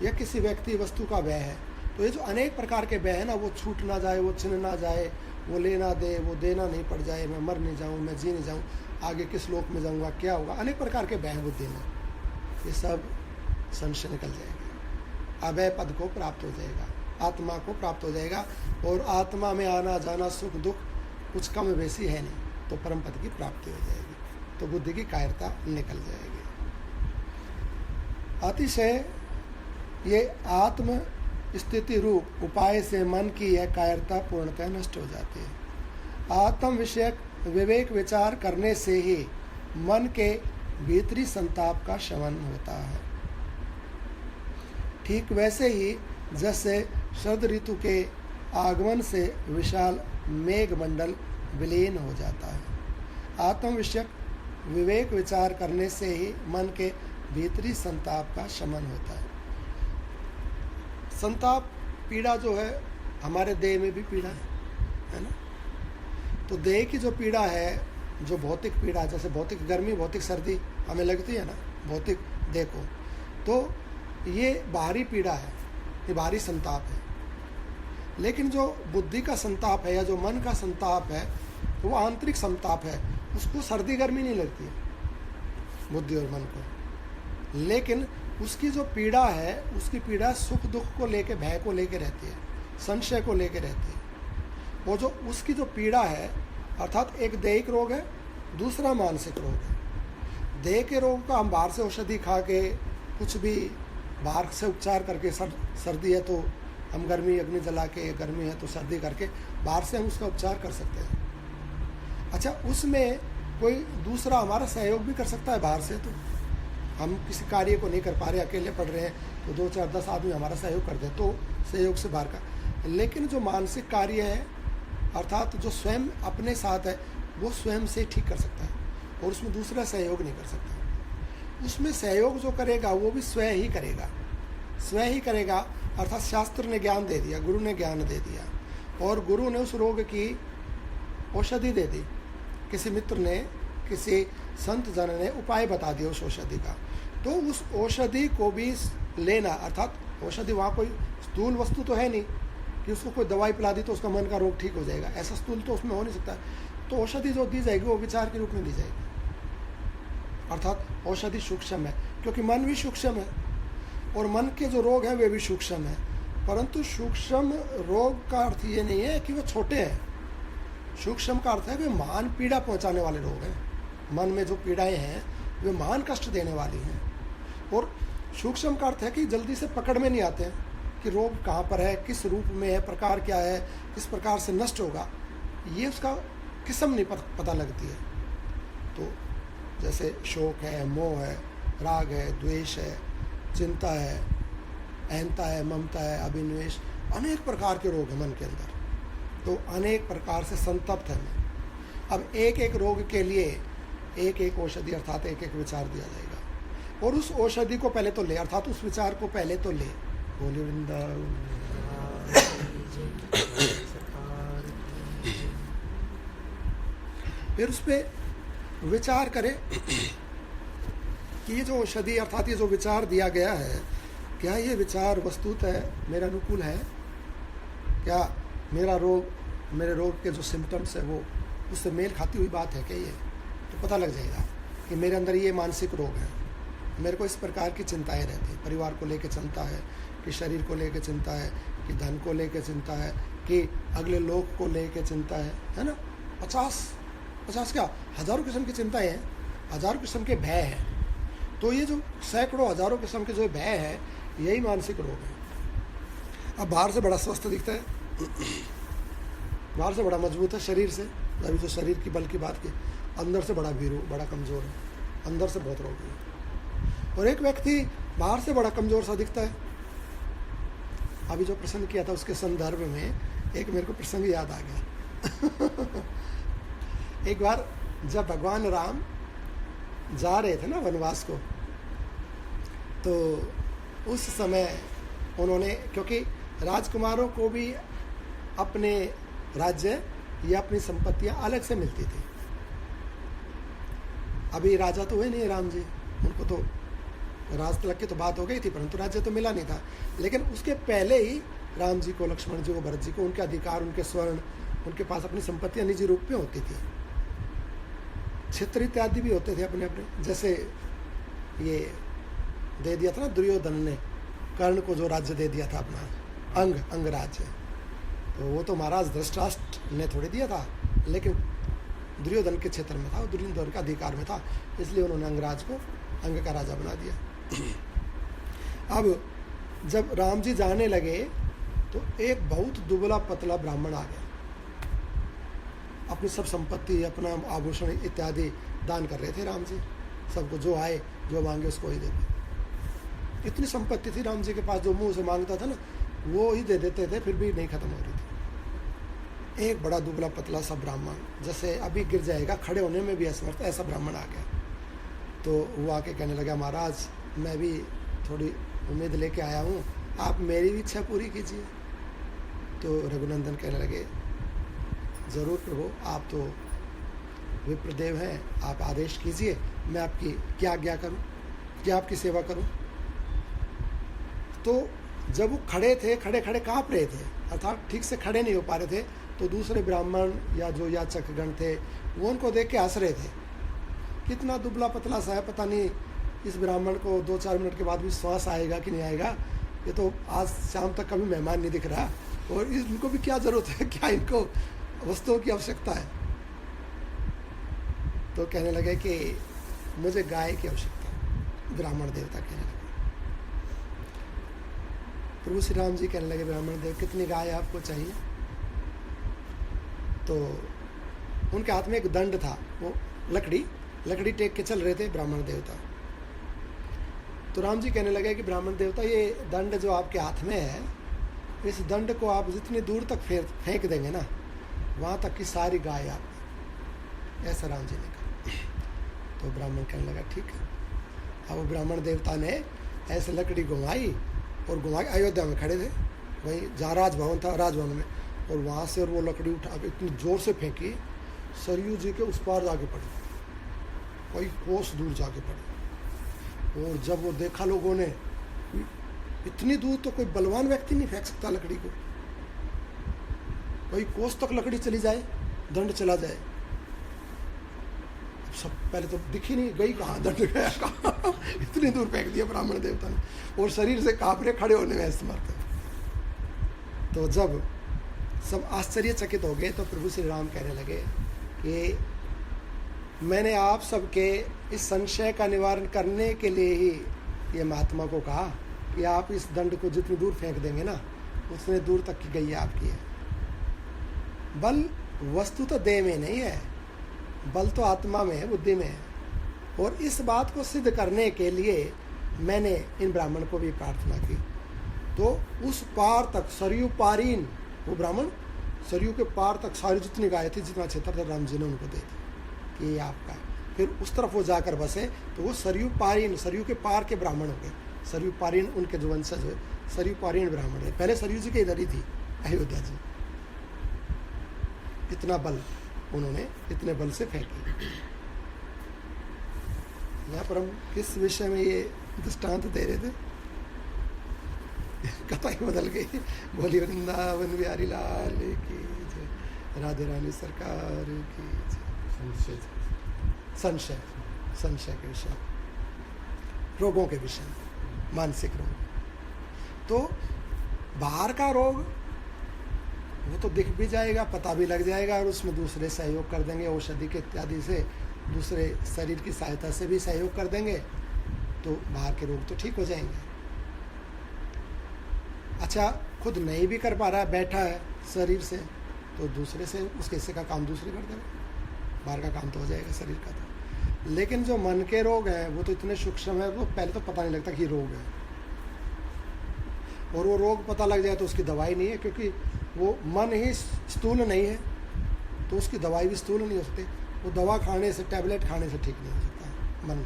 या किसी व्यक्ति वस्तु का भय है। तो ये जो अनेक प्रकार के भय है ना, वो छूट ना जाए, वो छिन ना जाए, वो लेना दे, वो देना नहीं पड़ जाए, मैं मर नहीं जाऊँ, मैं जी नहीं जाऊँ, आगे किस लोक में जाऊँगा, क्या होगा, अनेक प्रकार के भय बुद्धि में, ये सब संशय निकल जाएगा, अभय पद को प्राप्त हो जाएगा, आत्मा को प्राप्त हो जाएगा, और आत्मा में आना जाना सुख दुख कुछ कम बेसी है नहीं, तो परम पद की प्राप्ति हो जाएगी, तो बुद्धि की कायरता निकल जाएगी। अतिशय ये आत्म स्थिति रूप उपाय से मन की यह कायरता पूर्णतः नष्ट हो जाती है। आत्म विषयक विवेक विचार करने से ही मन के भीतरी संताप का शमन होता है। ठीक वैसे ही जैसे शरद ऋतु के आगमन से विशाल मेघ मंडल विलीन हो जाता है। आत्म विषयक विवेक विचार करने से ही मन के भीतरी संताप का शमन होता है। संताप पीड़ा जो है हमारे देह में भी पीड़ा है ना। तो देह की जो पीड़ा है, जो भौतिक पीड़ा, जैसे भौतिक गर्मी, भौतिक सर्दी हमें लगती है ना, भौतिक देह को, तो ये बाहरी पीड़ा है, ये बाहरी संताप है। लेकिन जो बुद्धि का संताप है या जो मन का संताप है, वो आंतरिक संताप है, उसको सर्दी गर्मी नहीं लगती है बुद्धि और मन को। लेकिन उसकी जो पीड़ा है, उसकी पीड़ा सुख दुख को लेके, भय को लेके रहती है, संशय को लेके रहती है। वो जो उसकी जो पीड़ा है, अर्थात एक दैहिक रोग है, दूसरा मानसिक रोग है। देह के रोग का हम बाहर से औषधि खा के, कुछ भी बाहर से उपचार करके, सर्दी है तो हम गर्मी अग्नि जला के, गर्मी है तो सर्दी करके बाहर से हम उसका उपचार कर सकते हैं। अच्छा, उसमें कोई दूसरा हमारा सहयोग भी कर सकता है बाहर से। तो हम किसी कार्य को नहीं कर पा रहे, अकेले पढ़ रहे हैं, तो 2 4 10 आदमी हमारा सहयोग कर दे, तो सहयोग से बाहर का। लेकिन जो मानसिक कार्य है, अर्थात जो स्वयं अपने साथ है, वो स्वयं से ठीक कर सकता है, और उसमें दूसरा सहयोग नहीं कर सकता। उसमें सहयोग जो करेगा वो भी स्वयं ही करेगा, स्वयं ही करेगा। अर्थात शास्त्र ने ज्ञान दे दिया, गुरु ने ज्ञान दे दिया, और गुरु ने उस रोग की औषधि दे दी, किसी मित्र ने, किसी संत जन ने उपाय बता दिया उस औषधि का। तो उस औषधि को भी लेना, अर्थात औषधि वहाँ कोई स्थूल वस्तु तो है नहीं कि उसको कोई दवाई पिला दी तो उसका मन का रोग ठीक हो जाएगा, ऐसा स्थूल तो उसमें हो नहीं सकता। तो औषधि जो दी जाएगी वो विचार के रूप में दी जाएगी, अर्थात औषधि सूक्ष्म है, क्योंकि मन भी सूक्ष्म है और मन के जो रोग हैं वे भी सूक्ष्म है। परंतु सूक्ष्म रोग का अर्थ ये नहीं है कि वो छोटे हैं, सूक्ष्म का अर्थ है वे महान पीड़ा पहुंचाने वाले रोग हैं। मन में जो पीड़ाएं हैं वे महान कष्ट देने वाली हैं। और सूक्ष्म का अर्थ है कि जल्दी से पकड़ में नहीं आते हैं कि रोग कहाँ पर है, किस रूप में है, प्रकार क्या है, किस प्रकार से नष्ट होगा, ये उसका किस्म नहीं पता लगती है। तो जैसे शोक है, मोह है, राग है, द्वेष है, चिंता है, अहंता है, ममता है, अभिनिवेश, अनेक प्रकार के रोग हैं मन के अंदर। तो अनेक प्रकार से संतप्त है मन। अब एक एक रोग के लिए एक एक औषधि, अर्थात एक एक विचार दिया जाएगा, और उस औषधि को पहले तो ले, अर्थात उस विचार को पहले तो ले। बोले वृंदावन। फिर उस पर विचार करें कि ये जो औषधि, अर्थात ये जो विचार दिया गया है, क्या ये विचार वस्तुतः मेरे अनुकूल है? क्या मेरा रोग, मेरे रोग के जो सिम्टम्स है वो उससे मेल खाती हुई बात है क्या? ये तो पता लग जाएगा कि मेरे अंदर ये मानसिक रोग है, मेरे को इस प्रकार की चिंताएं रहती हैं, परिवार को लेकर चिंता है, कि शरीर को लेकर चिंता है, कि धन को लेकर चिंता है, कि अगले लोग को लेकर चिंता है ना। 50 क्या हज़ारों किस्म की चिंताएं हैं, हज़ारों किस्म के भय हैं। तो ये जो सैकड़ों हज़ारों किस्म के जो भय है, यही मानसिक रोग है। अब बाहर से बड़ा स्वस्थ दिखता है, बाहर से बड़ा मजबूत है शरीर से, अभी जो शरीर की बल की बात की, अंदर से बड़ा भीरू, बड़ा कमज़ोर है, अंदर से बहुत रोगी है। और एक व्यक्ति बाहर से बड़ा कमज़ोर सा दिखता है। अभी जो प्रसंग किया था उसके संदर्भ में एक मेरे को प्रसंग याद आ गया। एक बार जब भगवान राम जा रहे थे ना वनवास को, तो उस समय उन्होंने, क्योंकि राजकुमारों को भी अपने राज्य या अपनी संपत्तियां अलग से मिलती थी। अभी राजा तो हुए नहीं राम जी, उनको तो राज तिलक की तो बात हो गई थी, परंतु राज्य तो मिला नहीं था। लेकिन उसके पहले ही राम जी को, लक्ष्मण जी को, भरत जी को उनके अधिकार, उनके स्वर्ण, उनके पास अपनी संपत्तियां निजी रूप में होती थी, क्षेत्र इत्यादि भी होते थे अपने अपने। जैसे ये दे दिया था ना दुर्योधन ने कर्ण को, जो राज्य दे दिया था अपना अंग राज्य, तो वो तो महाराज धृतराष्ट्र ने थोड़ी दिया था, लेकिन दुर्योधन के क्षेत्र में था, दुर्योधन का अधिकार में था, इसलिए उन्होंने अंगराज को अंग का राजा बना दिया। अब जब राम जी जाने लगे तो एक बहुत दुबला पतला ब्राह्मण आ गया, अपनी सब संपत्ति, अपना आभूषण इत्यादि दान कर रहे थे राम जी, सबको जो आए जो मांगे उसको ही देते। इतनी संपत्ति थी राम जी के पास, जो मुंह से मांगता था ना वो ही दे देते थे, फिर भी नहीं खत्म हो रही थी। एक बड़ा दुबला पतला सा ब्राह्मण, जैसे अभी गिर जाएगा, खड़े होने में भी असमर्थ, ऐसा ब्राह्मण आ गया। तो वो आके कहने लगा, महाराज मैं भी थोड़ी उम्मीद लेके आया हूँ, आप मेरी भी इच्छा पूरी कीजिए। तो रघुनंदन कहने लगे, ज़रूर प्रभु, आप तो विप्रदेव हैं, आप आदेश कीजिए, मैं आपकी क्या आज्ञा करूँ, क्या आपकी सेवा करूँ। तो जब वो खड़े थे, खड़े खड़े काँप रहे थे, अर्थात ठीक से खड़े नहीं हो पा रहे थे, तो दूसरे ब्राह्मण या जो याचकगण थे वो उनको देख के हंस रहे थे। कितना दुबला पतला सा है, पता नहीं इस ब्राह्मण को 2-4 मिनट के बाद भी श्वास आएगा कि नहीं आएगा, ये तो आज शाम तक कभी मेहमान नहीं दिख रहा, और इनको भी क्या ज़रूरत है, क्या इनको वस्तुओं की आवश्यकता है। तो कहने लगे कि मुझे गाय की आवश्यकता है, ब्राह्मण देवता कहने लगे। प्रभु श्री राम जी कहने लगे, ब्राह्मण देव कितनी गाय आपको चाहिए। तो उनके हाथ में एक दंड था, वो लकड़ी टेक के चल रहे थे ब्राह्मण देवता। तो राम जी कहने लगे कि ब्राह्मण देवता, ये दंड जो आपके हाथ में है, इस दंड को आप जितनी दूर तक फेंक देंगे ना, वहाँ तक की सारी गाय आप। ऐसा राम जी ने कहा। तो ब्राह्मण कहने लगा ठीक है। अब वो ब्राह्मण देवता ने ऐसे लकड़ी घुमाई और घुमा के अयोध्या में खड़े थे, वहीं जहाँ राजभवन था, राजभवन में, और वहाँ से और वो लकड़ी उठा के इतनी ज़ोर से फेंकी, सरयू जी के उस पार जाके पड़ी, कई कोस दूर जाके पड़ी। और जब वो देखा लोगों ने, इतनी दूर तो कोई बलवान व्यक्ति नहीं फेंक सकता लकड़ी को, कई कोस तक लकड़ी चली जाए, दंड चला जाए। सब पहले तो दिखी नहीं, गई कहाँ, दंड गया कहाँ, इतनी दूर फेंक दिया ब्राह्मण देवता ने, और शरीर से काँप रहे, खड़े होने में असमर्थ। तो जब सब आश्चर्यचकित हो गए तो प्रभु श्री राम कहने लगे कि मैंने आप सबके इस संशय का निवारण करने के लिए ही ये महात्मा को कहा कि आप इस दंड को जितनी दूर फेंक देंगे ना, उतने दूर तक की गई आपकी है। बल वस्तु तो देह में नहीं है, बल तो आत्मा में है, बुद्धि में है। और इस बात को सिद्ध करने के लिए मैंने इन ब्राह्मण को भी प्रार्थना की। तो उस पार तक, सरयू पारीन, वो ब्राह्मण सरयू के पार तक सारी जितनी गाय थी, जितना क्षेत्र था, राम जी ने उनको दे दी कि ये आपका है। फिर उस तरफ वो जाकर बसे, तो वो सरयू पारीन, सरयू के पार के ब्राह्मण हो गए। सरयू पारीन उनके जो वंशज हुए, सरयू पारीन ब्राह्मण है। पहले सरयू जी के इधर ही थी अयोध्या जी। इतना बल उन्होंने, इतने बल से फेंकी। यहाँ पर हम किस विषय में ये दृष्टांत दे रहे थे, कथा ही बदल गई। बोली वृंदावन बिहारी लाल की जय, राधे रानी सरकार की जय। संशय संशय के विषय, रोगों के विषय, मानसिक रोग। तो बाहर का रोग वो तो दिख भी जाएगा, पता भी लग जाएगा, और उसमें दूसरे सहयोग कर देंगे, औषधि के इत्यादि से, दूसरे शरीर की सहायता से भी सहयोग कर देंगे, तो बाहर के रोग तो ठीक हो जाएंगे। अच्छा, खुद नहीं भी कर पा रहा है, बैठा है शरीर से, तो दूसरे से उसके हिस्से का काम दूसरे कर देंगे, बाहर का काम तो हो जाएगा शरीर का। तो लेकिन जो मन के रोग हैं वो तो इतने सूक्ष्म है, वो पहले तो पता नहीं लगता कि रोग है, और वो रोग पता लग जाए तो उसकी दवाई नहीं है, क्योंकि वो मन ही स्थूल नहीं है, तो उसकी दवाई भी स्थूल नहीं हो सकती। वो दवा खाने से, टैबलेट खाने से ठीक नहीं हो सकता मन।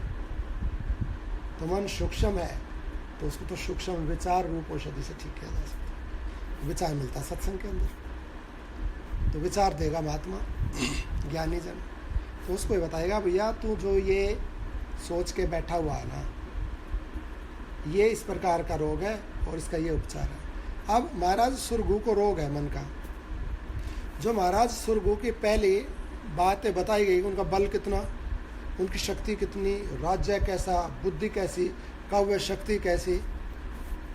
तो मन सूक्ष्म है, तो उसको तो सूक्ष्म विचार रूप औषधि से ठीक किया जा सकता है। विचार मिलता है सत्संग के अंदर, तो विचार देगा महात्मा ज्ञानी जन, तो उसको ये बताएगा, भैया तू जो ये सोच के बैठा हुआ है ना, ये इस प्रकार का रोग है और इसका ये उपचार है। अब महाराज सुरगु को रोग है मन का। जो महाराज सुरगु की पहली बातें बताई गई, उनका बल कितना, उनकी शक्ति कितनी, राज्य कैसा, बुद्धि कैसी, काव्य शक्ति कैसी,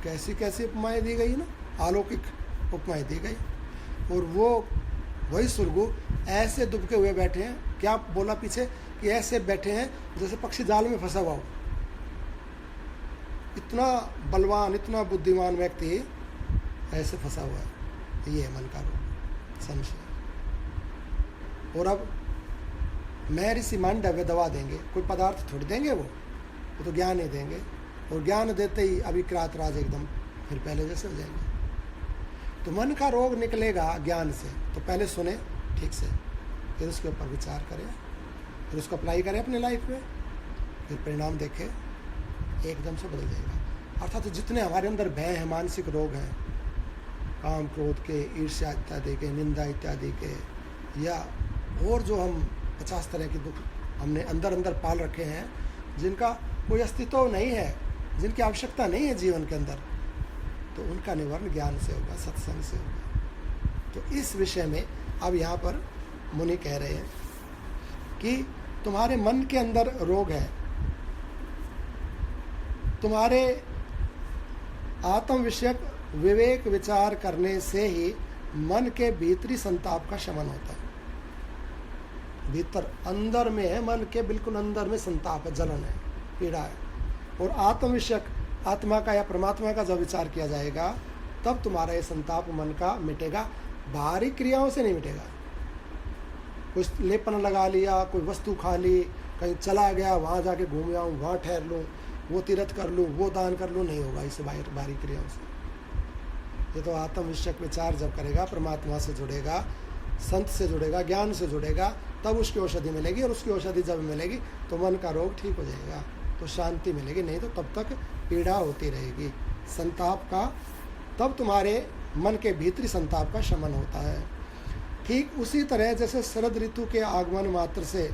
कैसी कैसी उपमाएं दी गई ना, अलौकिक उपमाएं दी गई। और वो वही सुरगु ऐसे दुबके हुए बैठे हैं, क्या बोला पीछे कि ऐसे बैठे हैं जैसे पक्षी जाल में फंसा हुआ हो। इतना बलवान, इतना बुद्धिमान व्यक्ति ऐसे फंसा हुआ है। ये है मन का रोग, संशय। और अब महर्षि मांडव्य दवा देंगे, कोई पदार्थ थोड़ी देंगे, वो तो ज्ञान ही देंगे, और ज्ञान देते ही अभी क्रातराज एकदम फिर पहले जैसे हो जाएंगे। तो मन का रोग निकलेगा ज्ञान से, तो पहले सुने ठीक से, फिर उसके ऊपर विचार करें, फिर उसको अप्लाई करें अपने लाइफ में, फिर परिणाम देखें, एकदम से बदल जाएगा। अर्थात तो जितने हमारे अंदर भय हैं, मानसिक रोग हैं, काम क्रोध के, ईर्ष्या इत्यादि के, निंदा इत्यादि के, या और जो हम 50 तरह के दुख हमने अंदर अंदर पाल रखे हैं, जिनका कोई अस्तित्व नहीं है, जिनकी आवश्यकता नहीं है जीवन के अंदर, तो उनका निवारण ज्ञान से होगा, सत्संग से होगा। तो इस विषय में अब यहाँ पर मुनि कह रहे हैं कि तुम्हारे मन के अंदर रोग है, तुम्हारे आत्म विषयक विवेक विचार करने से ही मन के भीतरी संताप का शमन होता है। भीतर अंदर में है, मन के बिल्कुल अंदर में संताप है, जलन है, पीड़ा है, और आत्म विषयक, आत्मा का या परमात्मा का जब विचार किया जाएगा, तब तुम्हारा ये संताप मन का मिटेगा, बाहरी क्रियाओं से नहीं मिटेगा। कुछ लेपन लगा लिया, कोई वस्तु खा ली, कहीं चला गया, वहाँ जाके घूम आऊँ, वहाँ ठहर लूँ, वो तीर्थ कर लूँ, वो दान कर लूँ, नहीं होगा इससे बाहरी क्रियाओं से। ये तो आत्म विषयक विचार जब करेगा, परमात्मा से जुड़ेगा, संत से जुड़ेगा, ज्ञान से जुड़ेगा, तब उसकी औषधि मिलेगी, और उसकी औषधि जब मिलेगी तो मन का रोग ठीक हो जाएगा, तो शांति मिलेगी, नहीं तो तब तक पीड़ा होती रहेगी संताप का। तब तुम्हारे मन के भीतरी संताप का शमन होता है। ठीक उसी तरह जैसे शरद ऋतु के आगमन मात्र से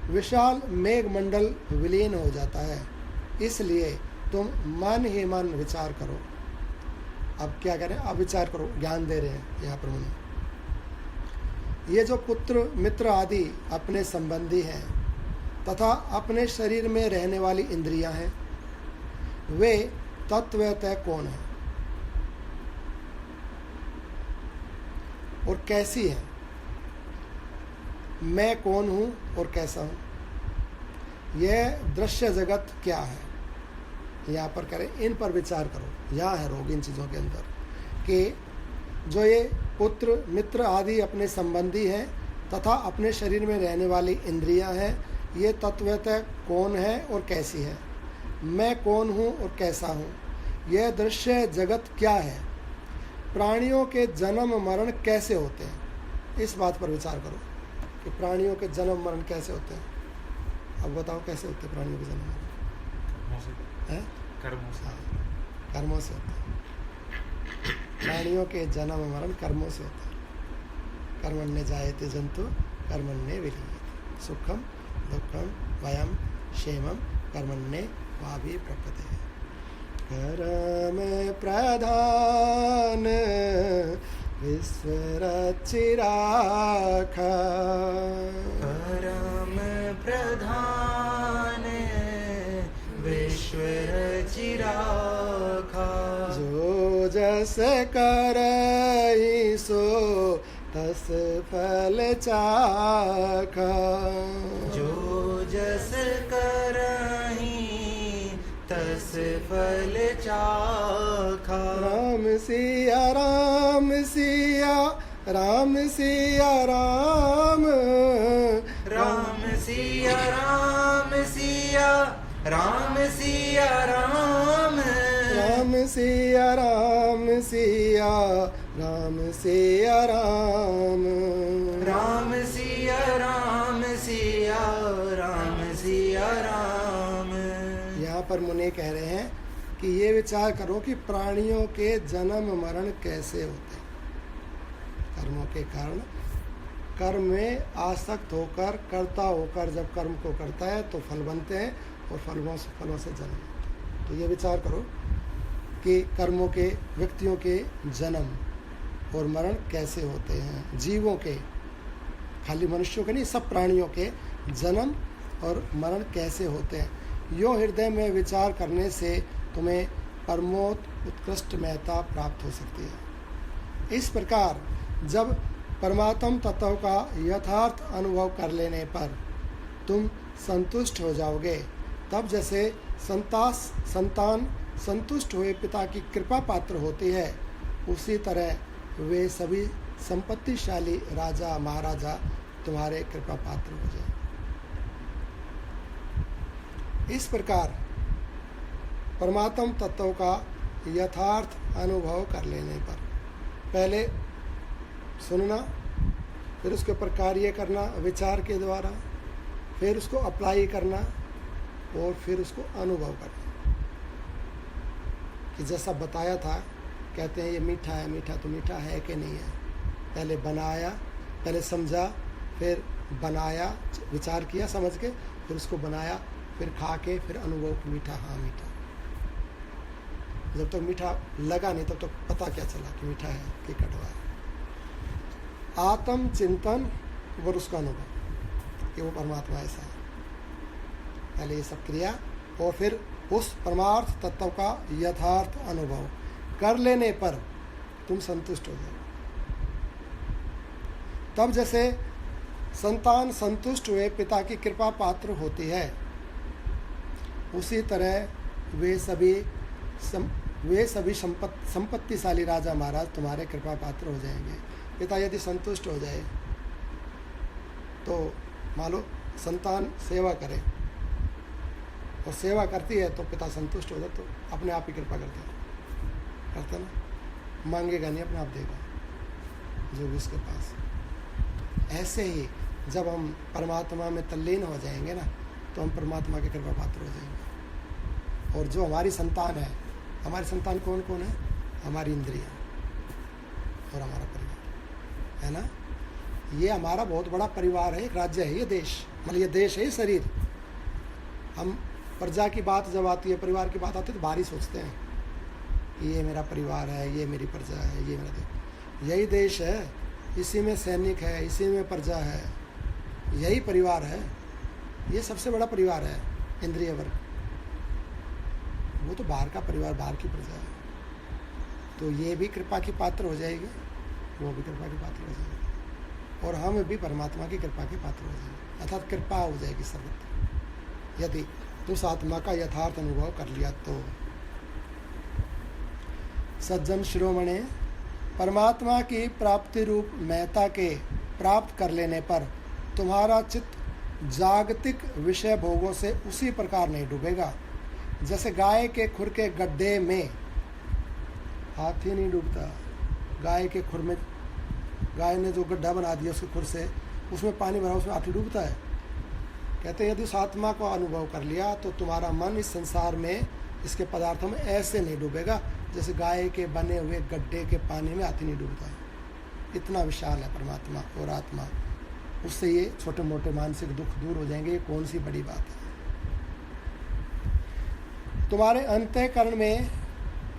विशाल मेघ मंडल विलीन हो जाता है, इसलिए तुम मन ही मन विचार करो। अब क्या करें, अब विचार करो, ज्ञान दे रहे हैं यहाँ पर मुनि। ये जो पुत्र मित्र आदि अपने संबंधी हैं तथा अपने शरीर में रहने वाली इंद्रियां हैं, वे तत्वतः कौन है और कैसी है? मैं कौन हूँ और कैसा हूँ? यह दृश्य जगत क्या है? यहाँ पर करें, इन पर विचार करो। यहाँ है रोग इन चीज़ों के अंदर कि जो ये पुत्र मित्र आदि अपने संबंधी हैं तथा अपने शरीर में रहने वाली इंद्रियां हैं, ये तत्वतः कौन है और कैसी है? मैं कौन हूँ और कैसा हूँ? यह दृश्य जगत क्या है? प्राणियों के जन्म मरण कैसे होते हैं? इस बात पर विचार करो कि प्राणियों के जन्म मरण कैसे होते हैं। अब बताओ कैसे होते हैं प्राणियों के जन्म मरण? कर्मों से होते हैं। प्राणियों के जन्म मरण कर्मों से होता है। कर्मण्य जायते जंतु कर्मण्य विलीयते, सुखम दुखम भयम क्षेमम कर्मण्य वाभि प्रपते। कर्म प्रधान विश्व रचिराख, परम प्रधान जस करई सो तस फल चाखा। जो जस करही तस फल चाखा। राम सिया राम सिया राम सिया राम। राम सिया राम सिया राम सिया राम। राम सिया राम सिया राम सिया राम। राम सिया राम सिया राम सिया राम। यहाँ पर मुनि कह रहे हैं कि ये विचार करो कि प्राणियों के जन्म मरण कैसे होते हैं। कर्मों के कारण कर्म में आसक्त होकर कर्ता होकर जब कर्म को करता है तो फल बनते हैं और फलों से जन्म होता है। तो ये विचार करो कि कर्मों के व्यक्तियों के जन्म और मरण कैसे होते हैं। जीवों के, खाली मनुष्यों के नहीं, सब प्राणियों के जन्म और मरण कैसे होते हैं। यो हृदय में विचार करने से तुम्हें परमोत उत्कृष्ट महता प्राप्त हो सकती है। इस प्रकार जब परमात्म तत्व का यथार्थ अनुभव कर लेने पर तुम संतुष्ट हो जाओगे, तब जैसे संतान संतुष्ट हुए पिता की कृपा पात्र होती है, उसी तरह वे सभी संपत्तिशाली राजा महाराजा तुम्हारे कृपा पात्र हो जाए। इस प्रकार परमात्म तत्व का यथार्थ अनुभव कर लेने पर पहले सुनना, फिर उसके ऊपर कार्य करना विचार के द्वारा, फिर उसको अप्लाई करना और फिर उसको अनुभव करना। कि जैसा बताया था, कहते हैं ये मीठा है, मीठा तो मीठा है कि नहीं है। पहले बनाया, पहले समझा, फिर बनाया, विचार किया समझ के, फिर उसको बनाया, फिर खा के, फिर अनुभव कि मीठा, हाँ मीठा। जब तक मीठा लगा नहीं तब तक पता क्या चला कि मीठा है कि कड़वा है। आत्म चिंतन और उसका अनुभव कि वो परमात्मा ऐसा है। पहले ये सब क्रिया और फिर उस परमार्थ तत्व का यथार्थ अनुभव कर लेने पर तुम संतुष्ट हो जाओ। तब जैसे संतान संतुष्ट हुए पिता की कृपा पात्र होती है, उसी तरह वे सभी संपत्तिशाली राजा महाराज तुम्हारे कृपा पात्र हो जाएंगे। पिता यदि संतुष्ट हो जाए तो मान लो संतान सेवा करे और सेवा करती है तो पिता संतुष्ट हो जाए, तो अपने आप ही कृपा करता ना, मांगेगा नहीं, अपने आप देगा जो भी उसके पास। ऐसे ही जब हम परमात्मा में तल्लीन हो जाएंगे ना, तो हम परमात्मा के कृपा पात्र हो जाएंगे। और जो हमारी संतान है, हमारी संतान कौन कौन है? हमारी इंद्रियां और हमारा परिवार है ना। ये हमारा बहुत बड़ा परिवार है, एक राज्य है ये देश, मतलब ये देश है, ये शरीर। हम प्रजा की बात जब आती है, परिवार की बात आती है तो भारी सोचते हैं कि ये मेरा परिवार है, ये मेरी प्रजा है, ये मेरा देश। यही देश है, इसी में सैनिक है, इसी में प्रजा है, यही परिवार है। ये सबसे बड़ा परिवार है इंद्रिय वर्ग। वो तो बाहर का परिवार, बाहर की प्रजा है। तो ये भी कृपा की पात्र हो जाएगी, वो भी कृपा की पात्र हो जाएगी, और हम भी परमात्मा की कृपा के पात्र हो जाएंगे, अर्थात कृपा हो जाएगी सर्वत्र, यदि उस आत्मा का यथार्थ अनुभव कर लिया तो। सज्जन शिरोमणे, परमात्मा की प्राप्ति रूप महता के प्राप्त कर लेने पर तुम्हारा चित्त जागतिक विषय भोगों से उसी प्रकार नहीं डूबेगा जैसे गाय के खुर के गड्ढे में हाथी नहीं डूबता। गाय के खुर में, गाय ने जो गड्ढा बना दिया उसके खुर से, उसमें पानी भरा, उसमें हाथी डूबता है। कहते हैं यदि उस आत्मा को अनुभव कर लिया तो तुम्हारा मन इस संसार में, इसके पदार्थों में ऐसे नहीं डूबेगा जैसे गाय के बने हुए गड्ढे के पानी में हाथी नहीं डूबता है। इतना विशाल है परमात्मा और आत्मा। उससे ये छोटे मोटे मानसिक दुख दूर हो जाएंगे। ये कौन सी बड़ी बात है। तुम्हारे अंतःकरण में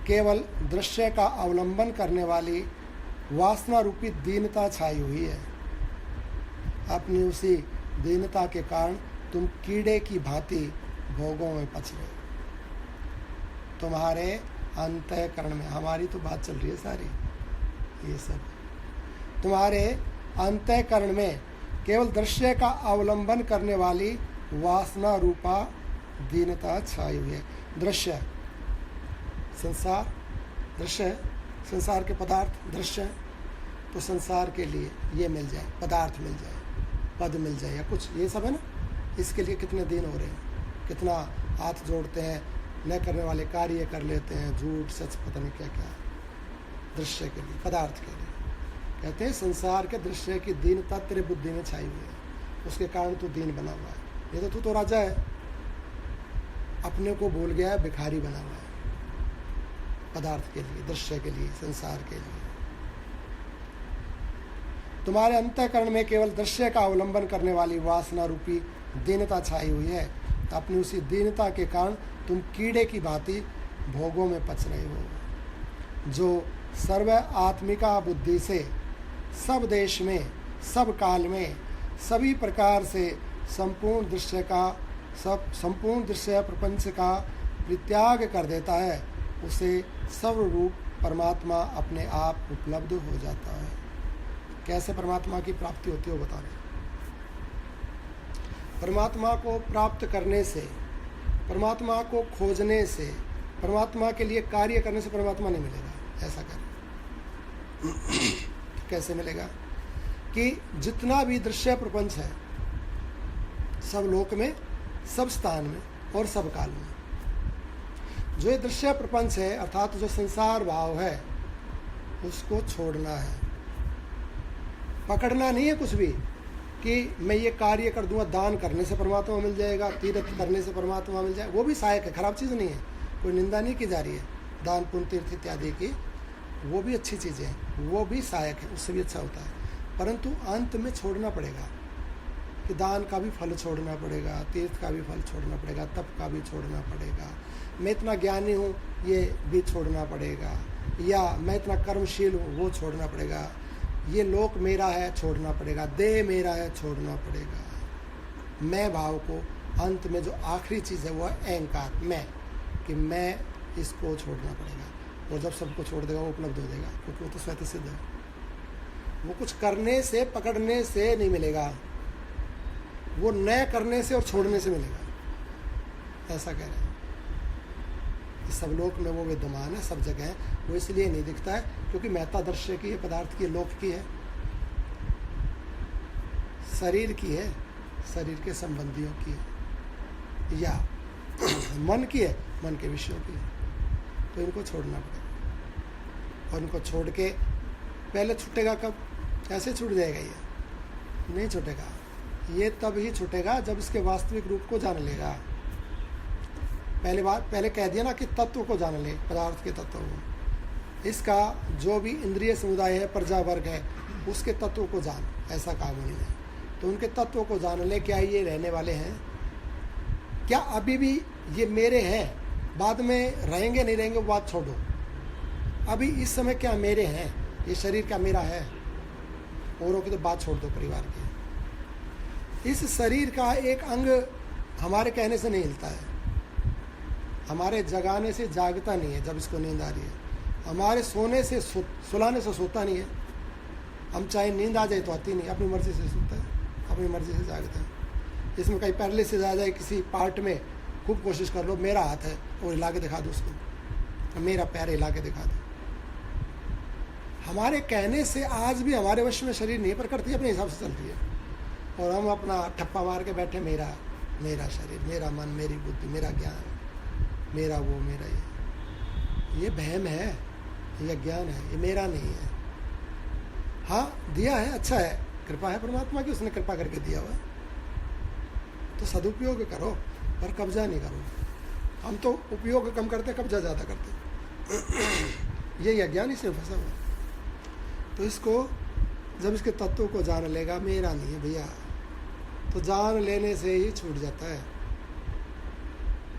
केवल दृश्य का अवलंबन करने वाली वासना रूपी दीनता छाई हुई है। अपनी उसी दीनता के कारण तुम कीड़े की भांति भोगों में पच रहे। तुम्हारे अंतःकरण में, हमारी तो बात चल रही है सारी, ये सब तुम्हारे अंतःकरण में केवल दृश्य का अवलंबन करने वाली वासना रूपा दीनता छाई हुई है। दृश्य संसार, दृश्य संसार के पदार्थ दृश्य है, तो संसार के लिए ये मिल जाए, पदार्थ मिल जाए, पद मिल जाए या कुछ, ये सब है ना, इसके लिए कितने दिन हो रहे हैं, कितना हाथ जोड़ते हैं, न करने वाले कार्य कर लेते हैं, झूठ सच पता नहीं क्या क्या, दृश्य के लिए, पदार्थ के लिए। कहते हैं संसार के दृश्य की दीनता तेरे बुद्धि में छाई हुई है, उसके कारण तू दीन बना हुआ है। ये तो तू तो राजा है, अपने को भूल गया है, भिखारी बना हुआ है पदार्थ के लिए, दृश्य के लिए, संसार के लिए। तुम्हारे अंतःकरण में केवल दृश्य का अवलंबन करने वाली वासना रूपी दीनता छाई हुई है, तो अपनी उसी दीनता के कारण तुम कीड़े की भांति भोगों में पच रहे हो, जो सर्व आत्मिका बुद्धि से सब देश में, सब काल में, सभी प्रकार से संपूर्ण दृश्य प्रपंच का परित्याग कर देता है, उसे सर्वरूप परमात्मा अपने आप उपलब्ध हो जाता है। कैसे परमात्मा की प्राप्ति होती है वो बता रहे। परमात्मा को प्राप्त करने से, परमात्मा को खोजने से, परमात्मा के लिए कार्य करने से परमात्मा नहीं मिलेगा, ऐसा कर कैसे मिलेगा कि जितना भी दृश्य प्रपंच है, सब लोक में, सब स्थान में और सब काल में, जो ये दृश्य प्रपंच है अर्थात जो संसार भाव है, उसको छोड़ना है, पकड़ना नहीं है कुछ भी कि मैं ये कार्य कर दूंगा, दान करने से परमात्मा मिल जाएगा, तीर्थ करने से परमात्मा मिल जाएगा, वो भी सहायक है, खराब चीज़ नहीं है, कोई निंदा नहीं की जा रही है, दान पुण्य तीर्थ इत्यादि की, वो भी अच्छी चीज़ें हैं, वो भी सहायक है, उससे भी अच्छा होता है, परंतु अंत में छोड़ना पड़ेगा कि दान का भी फल छोड़ना पड़ेगा, तीर्थ का भी फल छोड़ना पड़ेगा, तप का भी छोड़ना पड़ेगा, मैं इतना ज्ञानी हूँ ये भी छोड़ना पड़ेगा, या मैं इतना कर्मशील हूँ वो छोड़ना पड़ेगा, ये लोक मेरा है छोड़ना पड़ेगा, देह मेरा है छोड़ना पड़ेगा। मैं भाव को अंत में जो आखिरी चीज़ है वो है अहंकार, मैं, कि मैं इसको छोड़ना पड़ेगा, और जब सबको छोड़ देगा वो उपलब्ध हो जाएगा, क्योंकि वो तो स्वतः सिद्ध है, वो कुछ करने से पकड़ने से नहीं मिलेगा, वो न करने से और छोड़ने से मिलेगा, ऐसा कह रहे हैं। सब लोक में वो विद्यमान है, सब जगह है, वो इसलिए नहीं दिखता है क्योंकि महत्ता दृश्य की है, पदार्थ की है, लोक की है, शरीर की है, शरीर के संबंधियों की है, या मन की है, मन के विषयों की है, तो इनको छोड़ना पड़ेगा। और इनको छोड़ के पहले छूटेगा कब, कैसे छूट जाएगा, ये नहीं छूटेगा, ये तब ही छूटेगा जब इसके वास्तविक रूप को जान लेगा। पहले कह दिया ना कि तत्व को जान ले, पदार्थ के तत्व को, इसका जो भी इंद्रिय समुदाय है, प्रजा वर्ग है, उसके तत्व को जान, ऐसा कहा मुनि ने। तो उनके तत्व को जान ले, क्या ये रहने वाले हैं, क्या अभी भी ये मेरे हैं, बाद में रहेंगे नहीं रहेंगे वो बात छोड़ो, अभी इस समय क्या मेरे हैं, ये शरीर क्या मेरा है, औरों की तो बात छोड़ दो, परिवार की। इस शरीर का एक अंग हमारे कहने से नहीं हिलता है, हमारे जगाने से जागता नहीं है जब इसको नींद आ रही है, हमारे सोने से सुलाने से सोता नहीं है, हम चाहे नींद आ जाए तो आती नहीं, अपनी मर्जी से सोता है, अपनी मर्जी से जागता है। इसमें कहीं पैरालिसिस आ जाए किसी पार्ट में, खूब कोशिश कर लो, मेरा हाथ है और हिला के दिखा दो उसको, मेरा पैर हिला के दिखा दो, हमारे कहने से आज भी हमारे वश में शरीर नहीं, प्रकृति अपने हिसाब से चलती है, और हम अपना ठप्पा मार के बैठे, मेरा मेरा शरीर, मेरा मन, मेरी बुद्धि, मेरा ज्ञान, मेरा वो, मेरा ये वहम है, ये ज्ञान है, ये मेरा नहीं है। हाँ दिया है, अच्छा है, कृपा है परमात्मा की, उसने कृपा करके दिया हुआ है, तो सदुपयोग करो पर कब्जा नहीं करो। हम तो उपयोग कम करते, कब्जा ज़्यादा करते, यही अज्ञान इसमें फंसा हुआ। तो इसको जब इसके तत्व को जान लेगा, मेरा नहीं है भैया, तो जान लेने से ही छूट जाता है।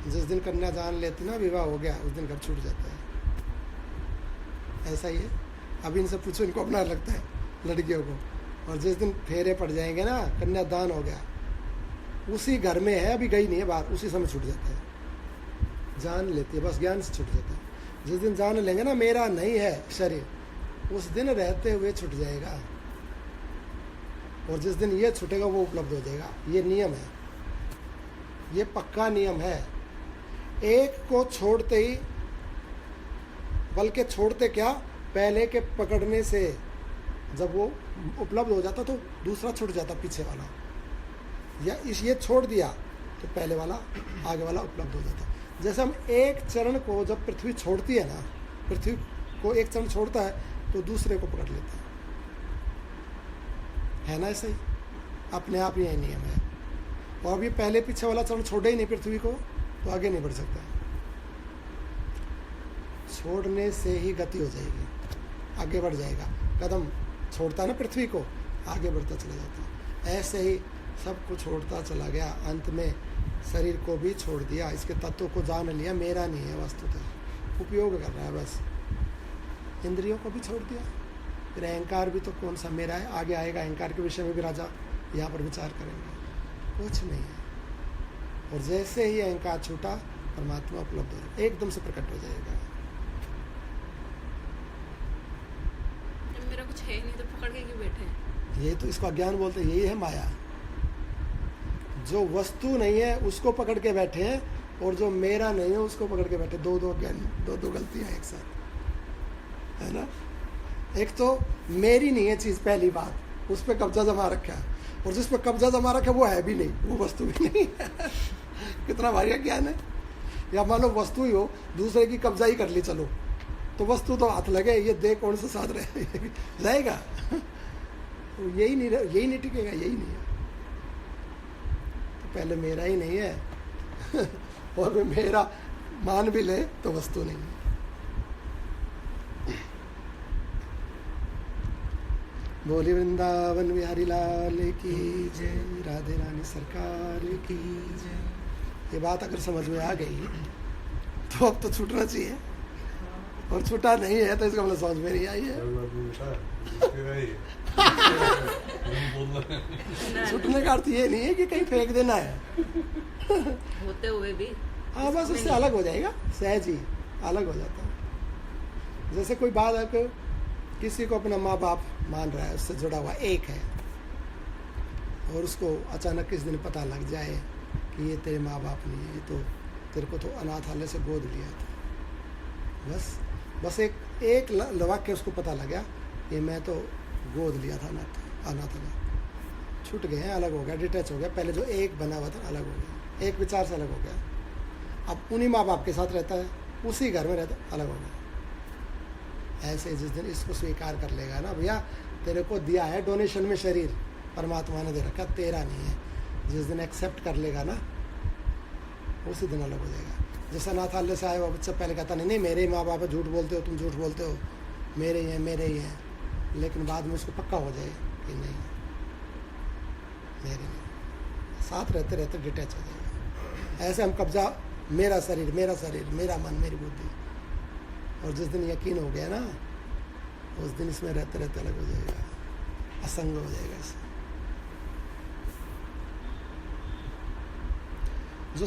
जिस दिन कन्या जान लेती ना, विवाह हो गया, उस दिन घर छूट जाता है, ऐसा ही है। अभी इनसे पूछो, इनको अपना लगता है लड़कियों को, और जिस दिन फेरे पड़ जाएंगे ना, कन्या दान हो गया, उसी घर में है, अभी गई नहीं है बाहर, उसी समय छूट जाता है, जान लेती है, बस ज्ञान से छूट जाता है। जिस दिन जान लेंगे ना मेरा नहीं है शरीर, उस दिन रहते हुए छूट जाएगा, और जिस दिन ये छूटेगा वो उपलब्ध हो जाएगा। ये नियम है, ये पक्का नियम है। एक को छोड़ते ही, बल्कि छोड़ते क्या, पहले के पकड़ने से जब वो उपलब्ध हो जाता तो दूसरा छूट जाता पीछे वाला, या ये छोड़ दिया तो पहले वाला आगे वाला उपलब्ध हो जाता। जैसे हम एक चरण को जब पृथ्वी छोड़ती है ना, पृथ्वी को एक चरण छोड़ता है तो दूसरे को पकड़ लेता है ना, ऐसा ही अपने आप ही यही नियम है। और अभी पहले पीछे वाला चरण छोड़े ही नहीं पृथ्वी को तो आगे नहीं बढ़ सकता। छोड़ने से ही गति हो जाएगी, आगे बढ़ जाएगा। कदम छोड़ता है ना पृथ्वी को, आगे बढ़ता चला जाता है। ऐसे ही सब कुछ छोड़ता चला गया, अंत में शरीर को भी छोड़ दिया, इसके तत्व को जान लिया, मेरा नहीं है वस्तुतः, उपयोग कर रहा है बस। इंद्रियों को भी छोड़ दिया, फिर अहंकार भी तो कौन सा मेरा है, आगे आएगा अहंकार के विषय में भी राजा यहाँ पर विचार करेंगे, कुछ नहीं है। और जैसे ही अहंकार छूटा परमात्मा उपलब्ध हो, एकदम से प्रकट हो जाएगा। मेरा कुछ है नहीं तो पकड़ के क्यों बैठे हैं? यही तो इसको अज्ञान बोलते हैं, यही है माया। जो वस्तु नहीं है उसको पकड़ के बैठे हैं, और जो मेरा नहीं है उसको पकड़ के बैठे। दो गलतियां एक साथ, है ना। एक तो मेरी नहीं है चीज, पहली बात, उस पर कब्जा जमा रखा है, और जिस पर कब्जा जमा रखा है वो है भी नहीं, वो वस्तु भी नहीं है। कितना भारी अज्ञान है। या मान लो वस्तु ही हो, दूसरे की कब्जा ही कर ली, चलो तो वस्तु तो हाथ लगे, ये दे कौन सा साथ रहे जाएगा। तो यही नहीं टिकेगा, यही नहीं है। तो पहले मेरा ही नहीं है और मैं मेरा मान भी ले तो वस्तु नहीं है। बोली वृंदावन बिहारी लाल की जय, राधे रानी सरकार की जय। ये बात अगर समझ में आ गई तो अब तो छूटना चाहिए, और छूटा नहीं है तो इसका मतलब समझ में नहीं आई है। छूटने का अर्थ ये नहीं है कि कहीं फेंक देना है होते हुए भी। हाँ, बस उससे अलग हो जाएगा, सहज ही अलग हो जाता है। जैसे कोई बात किसी को अपना माँ बाप मान रहा है, उससे जुड़ा हुआ एक है, और उसको अचानक किस दिन पता लग जाए कि ये तेरे माँ बाप नहीं है, ये तो तेरे को तो अनाथालय से गोद लिया था। बस एक वाक्य उसको पता लग गया, ये मैं तो गोद लिया था अनाथालय। छूट गए हैं, अलग हो गया, डिटैच हो गया। पहले जो एक बना हुआ था अलग हो गया, एक विचार से अलग हो गया। अब उन्हीं माँ बाप के साथ रहता है, उसी घर में रहता है, अलग हो गया। ऐसे जिस दिन इसको स्वीकार कर लेगा ना, भैया तेरे को दिया है डोनेशन में शरीर, परमात्मा ने दे रखा, तेरा नहीं है, जिस दिन एक्सेप्ट कर लेगा ना, उसी दिन अलग हो जाएगा। जैसा अनाथालय से आया हुआ बच्चा पहले कहता नहीं मेरे ही माँ बाप है, झूठ बोलते हो तुम, झूठ बोलते हो, मेरे ही हैं, लेकिन बाद में उसको पक्का हो जाए कि नहीं मेरे नहीं, साथ रहते रहते डिटैच हो जाएगा। ऐसे हम कब्जा, मेरा शरीर, मेरा मन, मेरी बुद्धि, और जिस दिन यकीन हो गया ना, उस दिन इसमें रहते रहते अलग हो जाएगा, असंग हो जाएगा इससे। जो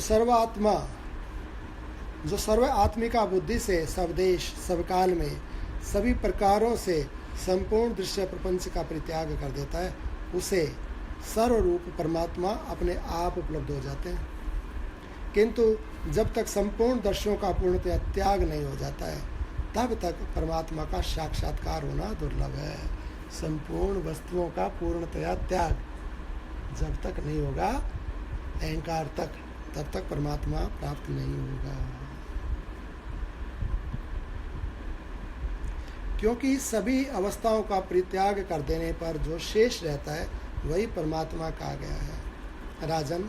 सर्व आत्मिका बुद्धि से सब देश सब काल में सभी प्रकारों से संपूर्ण दृश्य प्रपंच का परित्याग कर देता है, उसे सर्वरूप परमात्मा अपने आप उपलब्ध हो जाते हैं। किंतु जब तक संपूर्ण दर्शनों का पूर्णतया त्याग नहीं हो जाता है, तब तक परमात्मा का साक्षात्कार होना दुर्लभ है। संपूर्ण वस्तुओं का पूर्णतया त्याग जब तक नहीं होगा अहंकार तक, तब तक परमात्मा प्राप्त नहीं होगा। क्योंकि सभी अवस्थाओं का परित्याग कर देने पर जो शेष रहता है वही परमात्मा कहा गया है। राजन,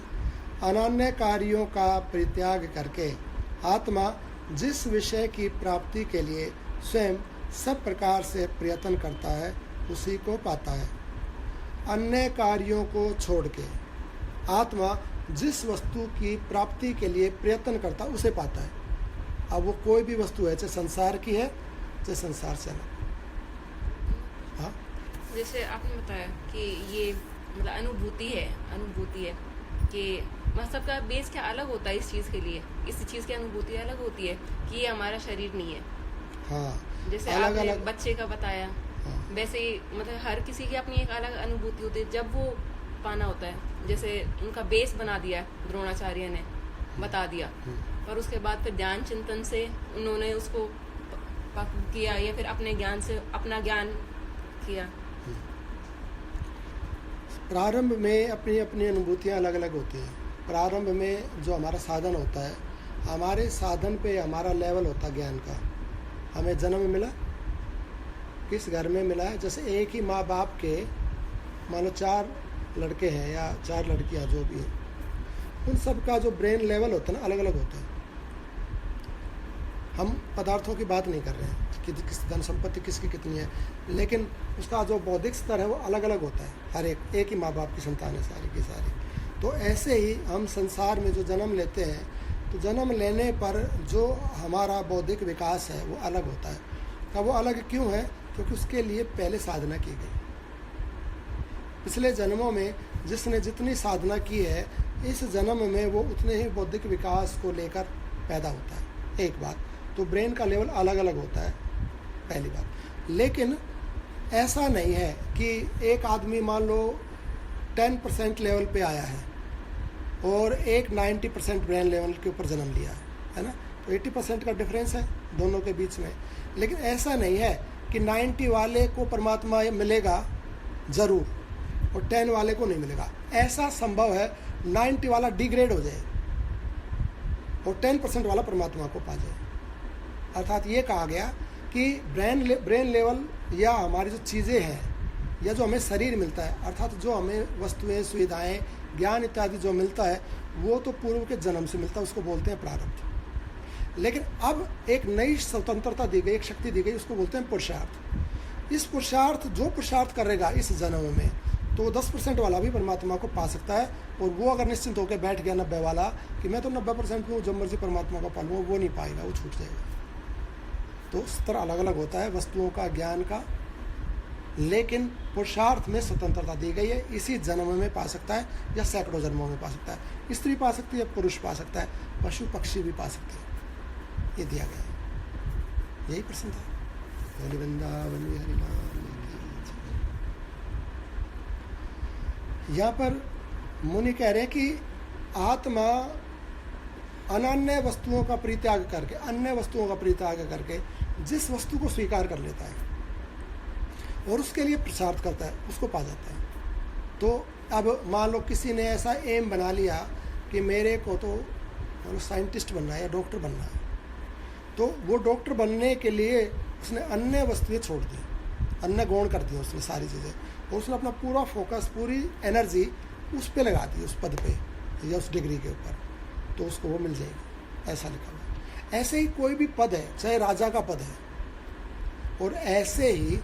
अनन्य कार्यों का परित्याग करके आत्मा जिस विषय की प्राप्ति के लिए स्वयं सब प्रकार से प्रयत्न करता है उसी को पाता है। अन्य कार्यों को छोड़ के आत्मा जिस वस्तु की प्राप्ति के लिए प्रयत्न करता है उसे पाता है। अब वो कोई भी वस्तु है, चाहे संसार की है चाहे संसार से अलग। हाँ, जैसे आपने बताया कि ये मतलब अनुभूति है कि मतलब का बेस क्या अलग होता है इस चीज़ के लिए, इस चीज़ की अनुभूति अलग होती है कि ये हमारा शरीर नहीं है, हाँ, जैसे अलग आपने अलग। बच्चे का बताया, हाँ, वैसे ही मतलब हर किसी की अपनी एक अलग अनुभूति होती है जब वो पाना होता है। जैसे उनका बेस बना दिया द्रोणाचार्य ने, बता दिया, पर उसके बाद फिर ध्यान चिंतन से उन्होंने उसको पक्का किया या फिर अपने ज्ञान से अपना ज्ञान किया। प्रारंभ में अपनी अपनी अनुभूतियाँ अलग अलग होती हैं। प्रारंभ में जो हमारा साधन होता है, हमारे साधन पे हमारा लेवल होता है ज्ञान का। हमें जन्म मिला, किस घर में मिला है, जैसे एक ही माँ बाप के मान लो 4 लड़के हैं या 4 लड़कियां जो भी हैं, उन सब का जो ब्रेन लेवल होता है ना अलग अलग होता है। हम पदार्थों की बात नहीं कर रहे हैं कि किस धन संपत्ति किसकी कितनी है, लेकिन उसका जो बौद्धिक स्तर है वो अलग अलग होता है। हर एक ही माँ बाप की संतान है सारी की सारी। तो ऐसे ही हम संसार में जो जन्म लेते हैं, तो जन्म लेने पर जो हमारा बौद्धिक विकास है वो अलग होता है। अब वो अलग क्यों है? क्योंकि उसके लिए पहले साधना की गई। पिछले जन्मों में जिसने जितनी साधना की है, इस जन्म में वो उतने ही बौद्धिक विकास को लेकर पैदा होता है। एक बात तो ब्रेन का लेवल अलग अलग होता है, पहली बात। लेकिन ऐसा नहीं है कि एक आदमी मान लो 10% लेवल पे आया है और एक 90% ब्रेन लेवल के ऊपर जन्म लिया है ना, तो 80% का डिफरेंस है दोनों के बीच में। लेकिन ऐसा नहीं है कि 90 वाले को परमात्मा मिलेगा ज़रूर और 10 वाले को नहीं मिलेगा। ऐसा संभव है 90 वाला डिग्रेड हो जाए और 10% वाला परमात्मा को पा जाए। अर्थात ये कहा गया कि ब्रेन लेवल या हमारी जो चीज़ें हैं या जो हमें शरीर मिलता है, अर्थात जो हमें वस्तुएं, सुविधाएं, ज्ञान इत्यादि जो मिलता है, वो तो पूर्व के जन्म से मिलता है, उसको बोलते हैं प्रारब्ध। लेकिन अब एक नई स्वतंत्रता दी गई, एक शक्ति दी गई, उसको बोलते हैं पुरुषार्थ। इस पुरुषार्थ जो पुरुषार्थ करेगा इस जन्म में, तो 10% वाला भी परमात्मा को पा सकता है। और वो अगर निश्चिंत होकर बैठ गया 90 वाला कि मैं तो 90% हूँ, जब मर्जी परमात्मा को पालूंगा, वो नहीं पाएगा, वो छूट जाएगा। तो स्तर अलग अलग होता है वस्तुओं का, ज्ञान का, लेकिन पुरुषार्थ में स्वतंत्रता दी गई है। इसी जन्म में पा सकता है या सैकड़ों जन्मों में पा सकता है। स्त्री पा सकती है, पुरुष पा सकता है, पशु पक्षी भी पा सकते हैं। ये दिया गया है, यही प्रश्न था। बोले वृंदावन बिहारी लाल की जय। यहाँ पर मुनि कह रहे हैं कि आत्मा अनन्य वस्तुओं का परित्याग करके, अन्य वस्तुओं का परित्याग करके जिस वस्तु को स्वीकार कर लेता है और उसके लिए पुरुषार्थ करता है, उसको पा जाता है। तो अब मान लो किसी ने ऐसा एम बना लिया कि मेरे को तो साइंटिस्ट बनना है या डॉक्टर बनना है, तो वो डॉक्टर बनने के लिए उसने अन्य वस्तुएं छोड़ दी, अन्य गौण कर दिया उसने सारी चीज़ें, और उसने अपना पूरा फोकस, पूरी एनर्जी उस पर लगा दी, उस पद पे या उस डिग्री के ऊपर, तो उसको वो मिल जाएगी। ऐसा लिखा हुआ है। ऐसे ही कोई भी पद है, चाहे राजा का पद है, और ऐसे ही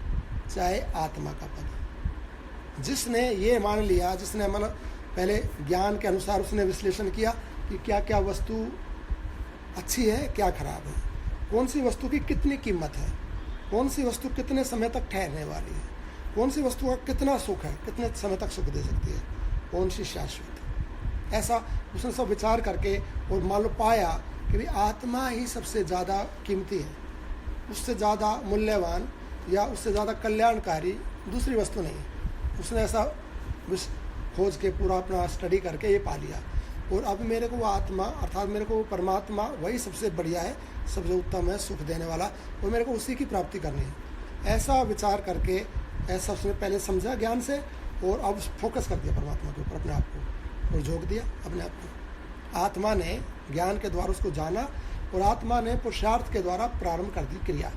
चाहे आत्मा का पद है। जिसने ये मान लिया, जिसने मतलब पहले ज्ञान के अनुसार उसने विश्लेषण किया कि क्या क्या वस्तु अच्छी है, क्या खराब है, कौन सी वस्तु की कितनी कीमत है, कौन सी वस्तु कितने समय तक ठहरने वाली है, कौन सी वस्तु का कितना सुख है, कितने समय तक सुख दे सकती है, कौन सी शाश्वत है, ऐसा उसने सब विचार करके और मान लो पाया कि भाई आत्मा ही सबसे ज़्यादा कीमती है, उससे ज़्यादा मूल्यवान या उससे ज़्यादा कल्याणकारी दूसरी वस्तु नहीं। उसने ऐसा खोज के पूरा अपना स्टडी करके ये पा लिया, और अब मेरे को वो आत्मा, अर्थात मेरे को वो परमात्मा, वही सबसे बढ़िया है, सबसे उत्तम है, सुख देने वाला, और मेरे को उसी की प्राप्ति करनी है। ऐसा विचार करके, ऐसा उसने पहले समझा ज्ञान से, और अब फोकस कर दिया परमात्मा के ऊपर अपने आप को, और झोंक दिया अपने आप को। आत्मा ने ज्ञान के द्वारा उसको जाना, और आत्मा ने पुरुषार्थ के द्वारा प्रारंभ कर दी क्रिया।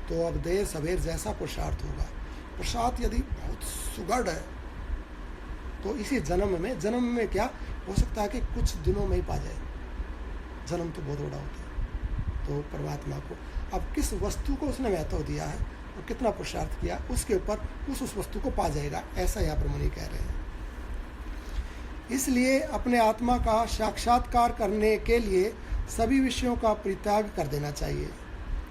तो अब देर सवेर जैसा पुरुषार्थ होगा, पुरुषार्थ यदि बहुत सुगढ़ है तो इसी जन्म में क्या हो सकता है कि कुछ दिनों में ही पा जाए। जन्म तो बहुत बड़ा होता है। तो परमात्मा को अब किस वस्तु को उसने महत्व दिया है और कितना पुरुषार्थ किया, उसके ऊपर उस वस्तु को पा जाएगा, ऐसा यहाँ पर मुनि कह रहे हैं। इसलिए अपने आत्मा का साक्षात्कार करने के लिए सभी विषयों का परित्याग कर देना चाहिए,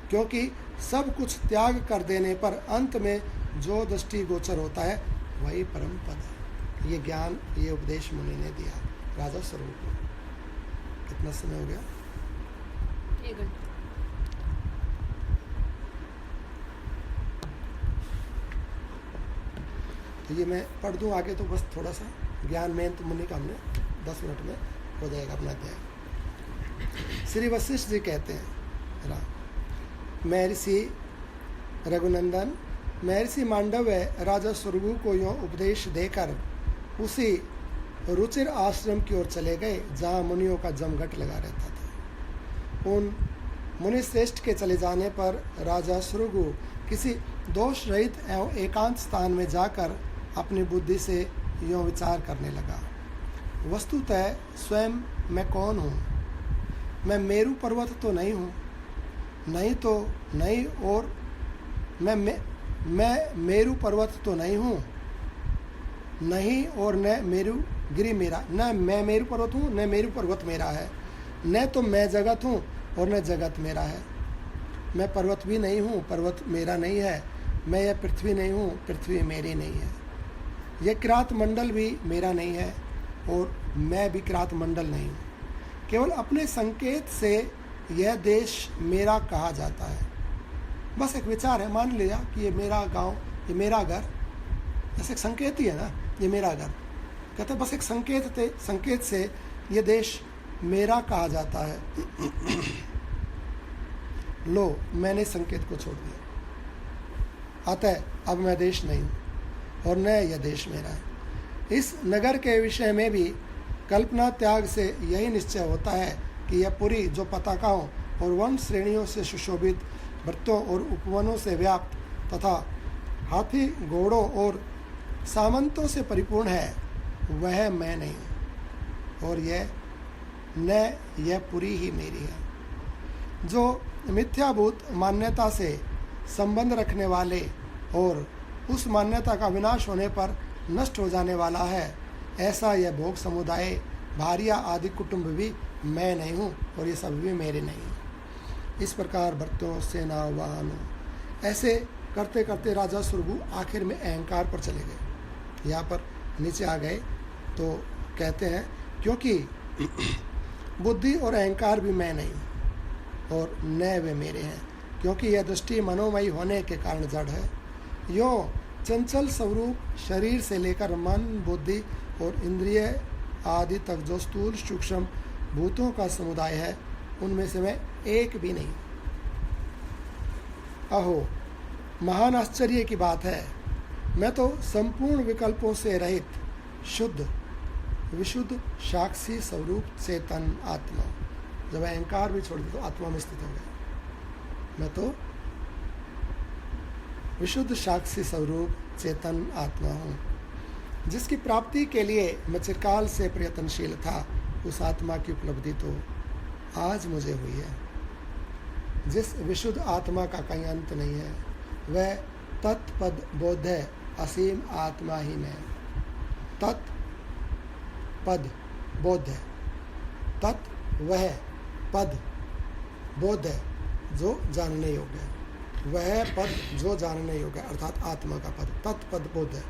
क्योंकि सब कुछ त्याग कर देने पर अंत में जो दृष्टि गोचर होता है वही परम पद है। ये ज्ञान, ये उपदेश मुनि ने दिया राजा स्वरूप को। कितना समय हो गया? 1 घंटा। तो ये मैं पढ़ दूँ आगे, तो बस थोड़ा सा ज्ञान में तो मुनि का हमने 10 मिनट में हो जाएगा अपना अध्याय। श्री वशिष्ठ जी कहते हैं, महर्षि रघुनंदन, महर्षि मांडव्य राजा सुरगु को यों उपदेश देकर उसी रुचिर आश्रम की ओर चले गए जहाँ मुनियों का जमघट लगा रहता था। उन मुनि श्रेष्ठ के चले जाने पर राजा सुरगु किसी दोष रहित एवं एकांत स्थान में जाकर अपनी बुद्धि से यों विचार करने लगा, वस्तुतः स्वयं मैं कौन हूँ? मैं मेरु पर्वत तो नहीं हूँ, नहीं तो नहीं, और मैं मेरु पर्वत तो नहीं हूँ, नहीं, और न मेरु गिरी मेरा, न मैं मेरु पर्वत हूँ न मेरु पर्वत मेरा है, न तो मैं जगत हूँ और न जगत मेरा है। मैं पर्वत भी नहीं हूँ, पर्वत मेरा नहीं है, मैं यह पृथ्वी नहीं हूँ, पृथ्वी मेरी नहीं है। यह किरात मंडल भी मेरा नहीं है और मैं भी किरात मंडल नहीं हूँ। केवल अपने संकेत से यह देश मेरा कहा जाता है। बस एक विचार है, मान लिया कि ये मेरा गांव, ये मेरा घर, ऐसे एक संकेत ही है ना, ये मेरा घर। कहते बस एक संकेत से ये देश मेरा कहा जाता है। लो, मैंने संकेत को छोड़ दिया, अतः अब मैं देश नहीं हूँ और न यह देश मेरा है। इस नगर के विषय में भी कल्पना त्याग से यही निश्चय होता है कि यह पुरी जो पताकाओं और वन श्रेणियों से सुशोभित वृत्तों और उपवनों से व्याप्त तथा हाथी घोड़ों और सामंतों से परिपूर्ण है, वह मैं नहीं हूँ और यह पुरी ही मेरी है। जो मिथ्याभूत मान्यता से संबंध रखने वाले और उस मान्यता का विनाश होने पर नष्ट हो जाने वाला है, ऐसा यह भोग समुदाय, भारिया आदि कुटुंब भी मैं नहीं हूँ और ये सब भी मेरे नहीं हैं। इस प्रकार भर्तों, सेना, वाहनों, ऐसे करते करते राजा सुरगु आखिर में अहंकार पर चले गए। यहाँ पर नीचे आ गए तो कहते हैं, क्योंकि बुद्धि और अहंकार भी मैं नहीं हूँ और न वे मेरे हैं, क्योंकि यह दृष्टि मनोमयी होने के कारण जड़ है। यो चंचल स्वरूप शरीर से लेकर मन, बुद्धि और इंद्रिय आदि तक जो स्थूल सूक्ष्म भूतों का समुदाय है, उनमें से मैं एक भी नहीं। अहो, महान आश्चर्य की बात है, मैं तो संपूर्ण विकल्पों से रहित शुद्ध विशुद्ध साक्षी स्वरूप चेतन आत्मा। जब अहंकार भी छोड़ दिया तो आत्मा में स्थित हो गया। मैं तो विशुद्ध साक्षी स्वरूप चेतन आत्मा हूँ, जिसकी प्राप्ति के लिए मैं चिरकाल से प्रयत्नशील था। उस आत्मा की उपलब्धि तो आज मुझे हुई है। जिस विशुद्ध आत्मा का कहीं अंत नहीं है, वह तत्पद बोध है, असीम आत्मा ही में। तत्पद बोध है, तत् वह पद, बोध है जो जानने योग्य है, वह पद जो जानने योग्य है, अर्थात आत्मा का पद तत्पद बोध है।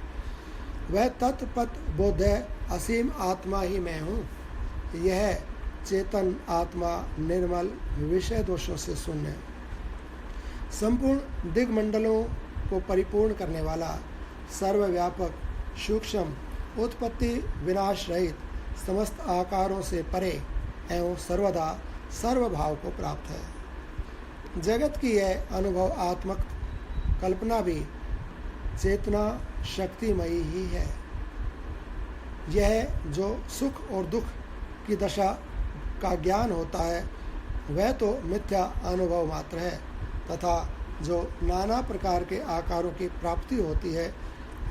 वह तत्पद बोध है, असीम आत्मा ही मैं हूँ। यह चेतन आत्मा निर्मल विषय दोषों से शून्य, संपूर्ण दिग्मंडलों को परिपूर्ण करने वाला, सर्वव्यापक, सूक्ष्म, उत्पत्ति विनाश रहित, समस्त आकारों से परे एवं सर्वदा सर्वभाव को प्राप्त है। जगत की यह अनुभवात्मक कल्पना भी चेतना शक्तिमयी ही है। यह जो सुख और दुख की दशा का ज्ञान होता है, वह तो मिथ्या अनुभव मात्र है, तथा जो नाना प्रकार के आकारों की प्राप्ति होती है,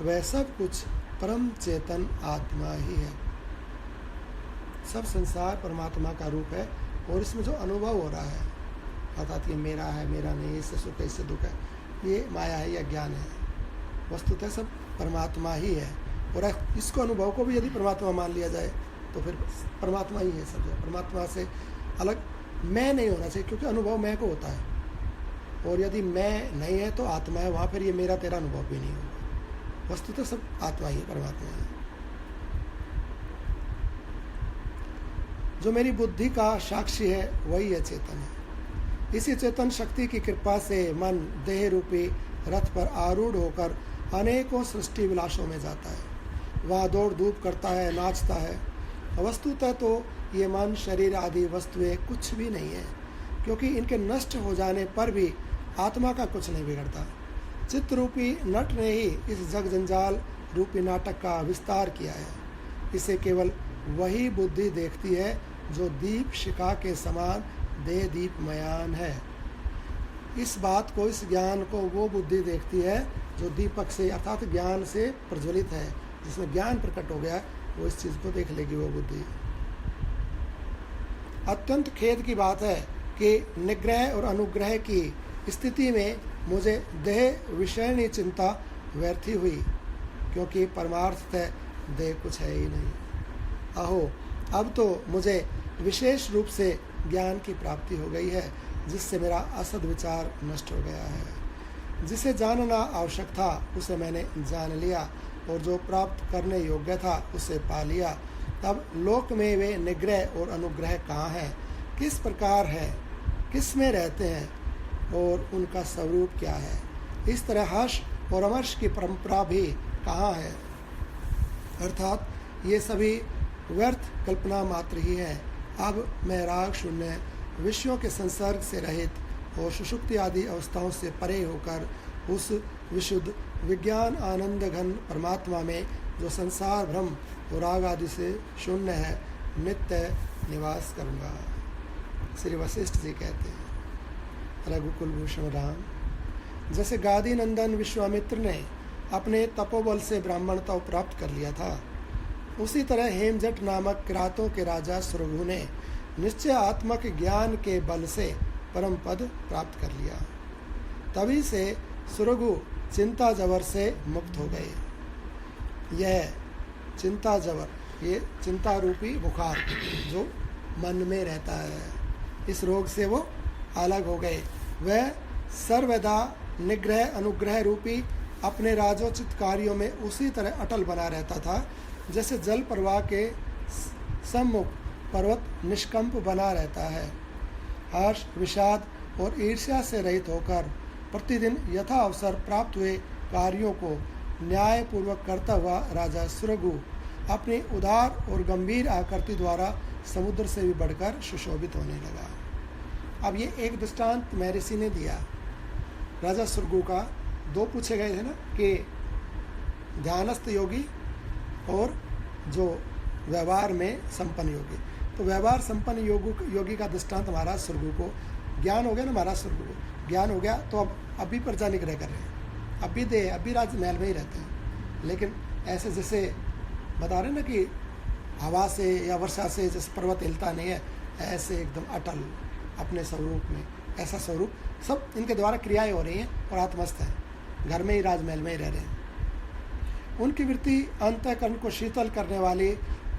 वह सब कुछ परम चेतन आत्मा ही है। सब संसार परमात्मा का रूप है और इसमें जो अनुभव हो रहा है, अर्थात ये मेरा है, मेरा नहीं, इससे सुख है, इससे दुख है, ये माया है या ज्ञान है। वस्तुतः सब परमात्मा ही है और इसको अनुभव को भी यदि परमात्मा मान लिया जाए तो फिर परमात्मा ही है सब। परमात्मा से अलग मैं नहीं होना चाहिए, क्योंकि अनुभव मैं को होता है और यदि मैं नहीं है तो आत्मा है, वहाँ फिर ये मेरा तेरा अनुभव भी नहीं होगा। वस्तुतः सब आत्मा ही, परमात्मा है। जो मेरी बुद्धि का साक्षी है वही है चेतन है। इसी चेतन शक्ति की कृपा से मन देह रूपी रथ पर आरूढ़ होकर अनेकों सृष्टि विलासों में जाता है। वहाँ दौड़ धूप करता है, नाचता है। वस्तुतः तो ये मन, शरीर आदि वस्तुएं कुछ भी नहीं है, क्योंकि इनके नष्ट हो जाने पर भी आत्मा का कुछ नहीं बिगड़ता। चित्त रूपी नट ने ही इस जग जंजाल रूपी नाटक का विस्तार किया है। इसे केवल वही बुद्धि देखती है जो दीप शिखा के समान देह दीपमयान है। इस बात को, इस ज्ञान को वो बुद्धि देखती है जो दीपक से अर्थात ज्ञान से प्रज्वलित है। जिसमें ज्ञान प्रकट हो गया वो इस चीज़ को देख लेगी वो बुद्धि। अत्यंत खेद की बात है कि निग्रह और अनुग्रह की स्थिति में मुझे देह विषयणी चिंता व्यर्थी हुई, क्योंकि परमार्थतः देह कुछ है ही नहीं। अहो, अब तो मुझे विशेष रूप से ज्ञान की प्राप्ति हो गई है, जिससे मेरा असद विचार नष्ट हो गया है। जिसे जानना आवश्यक था उसे मैंने जान लिया, और जो प्राप्त करने योग्य था उसे पा लिया। तब लोक में वे निग्रह और अनुग्रह कहाँ हैं, किस प्रकार है, किस में रहते हैं और उनका स्वरूप क्या है। इस तरह हर्ष और अमर्ष की परंपरा भी कहाँ है। अर्थात ये सभी व्यर्थ कल्पना मात्र ही है। अब मैं राग शून्य, विषयों के संसर्ग से रहित और सुषुप्ति आदि अवस्थाओं से परे होकर उस विशुद्ध विज्ञान आनंद घन परमात्मा में, जो संसार भ्रम और राग आदि से शून्य है, नित्य निवास करूँगा। श्री वशिष्ठ जी कहते हैं, रघुकुल भूषण राम, जैसे गादी नंदन विश्वामित्र ने अपने तपोबल से ब्राह्मणता प्राप्त कर लिया था, उसी तरह हेमजट नामक किरातों के राजा सुरघु ने निश्चय आत्मक ज्ञान के बल से परम पद प्राप्त कर लिया। तभी से सुरघु चिंता जवर से मुक्त हो गए। यह चिंता जवर, ये चिंता रूपी बुखार जो मन में रहता है, इस रोग से वो अलग हो गए। वह सर्वदा निग्रह अनुग्रह रूपी अपने राजोचित कार्यों में उसी तरह अटल बना रहता था, जैसे जल प्रवाह के सम्मुख पर्वत निष्कंप बना रहता है। हर्ष, विषाद और ईर्ष्या से रहित होकर प्रतिदिन यथा अवसर प्राप्त हुए कार्यों को न्यायपूर्वक करता हुआ राजा सुरघु अपनी उदार और गंभीर आकृति द्वारा समुद्र से भी बढ़कर सुशोभित होने लगा। अब ये एक दृष्टांत महर्षि ने दिया राजा सुरघु का। दो पूछे गए थे ना, कि ध्यानस्थ योगी और जो व्यवहार में संपन्न योगी। तो व्यवहार संपन्न योगी का दृष्टांत महाराज सुरघु को ज्ञान हो गया ना, महाराज सुरघु को ज्ञान हो गया, तो अब अभी प्रजा निग्रह कर रहे हैं, अभी राजमहल में ही रहते हैं। लेकिन ऐसे जैसे बता रहे ना कि हवा से या वर्षा से जैसे पर्वत हिलता नहीं है, ऐसे एकदम अटल अपने स्वरूप में, ऐसा स्वरूप सब इनके द्वारा क्रियाएं हो रही हैं और आत्मस्थ हैं, घर में ही राजमहल में ही रह रहे हैं। उनकी वृत्ति अंतःकरण को शीतल करने वाली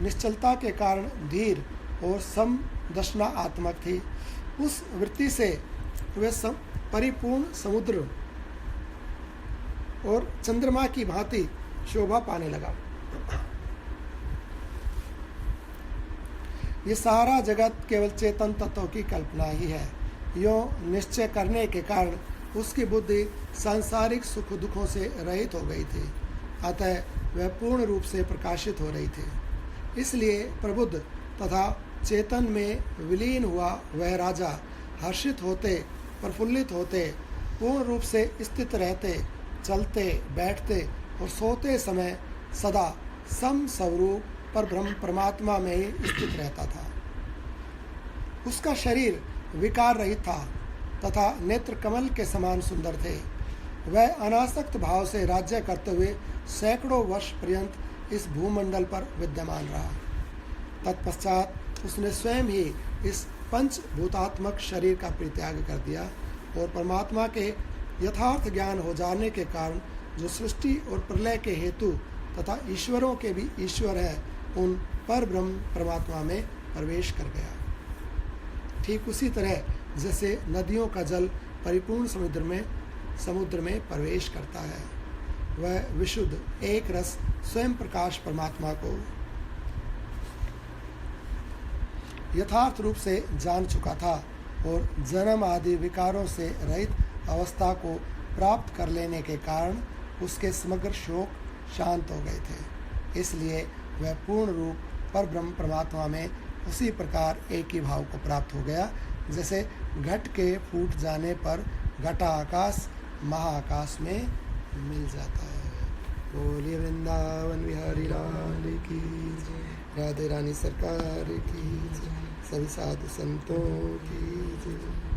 निश्चलता के कारण धीर और समदर्शना आत्मक थी। उस वृत्ति से वे परिपूर्ण समुद्र और चंद्रमा की भांति शोभा पाने लगा। ये सारा जगत केवल चेतन तत्व की कल्पना ही है। यों निश्चय करने के कारण उसकी बुद्धि सांसारिक सुख दुखों से रहित हो गई थी, अतः वह पूर्ण रूप से प्रकाशित हो रही थी। इसलिए प्रबुद्ध तथा चेतन में विलीन हुआ वह राजा हर्षित होते, प्रफुल्लित होते, पूर्ण रूप से स्थित रहते, चलते, बैठते और सोते समय सदा सम स्वरूप पर ब्रह्म परमात्मा में ही स्थित रहता था। उसका शरीर विकार रहित था तथा नेत्र कमल के समान सुंदर थे। वह अनासक्त भाव से राज्य करते हुए सैकड़ों वर्ष पर्यंत इस भूमंडल पर विद्यमान रहा। तत्पश्चात उसने स्वयं ही इस पंचभूतात्मक शरीर का परित्याग कर दिया और परमात्मा के यथार्थ ज्ञान हो जाने के कारण जो सृष्टि और प्रलय के हेतु तथा ईश्वरों के भी ईश्वर है, उन पर ब्रह्म परमात्मा में प्रवेश कर गया। ठीक उसी तरह जैसे नदियों का जल परिपूर्ण समुद्र में प्रवेश करता है, वह विशुद्ध एक रस स्वयं प्रकाश परमात्मा को यथार्थ रूप से जान चुका था और जन्म आदि विकारों से रहित अवस्था को प्राप्त कर लेने के कारण उसके समग्र शोक शांत हो गए थे। इसलिए वह पूर्ण रूप पर ब्रह्म परमात्मा में उसी प्रकार एक ही भाव को प्राप्त हो गया जैसे घट के फूट जाने पर घटाकाश महाआकाश में मिल जाता है। बोलिए वृंदावन बिहारी लाल की जय, राधे रानी सरकार की जय, सभी साधु संतों की जय।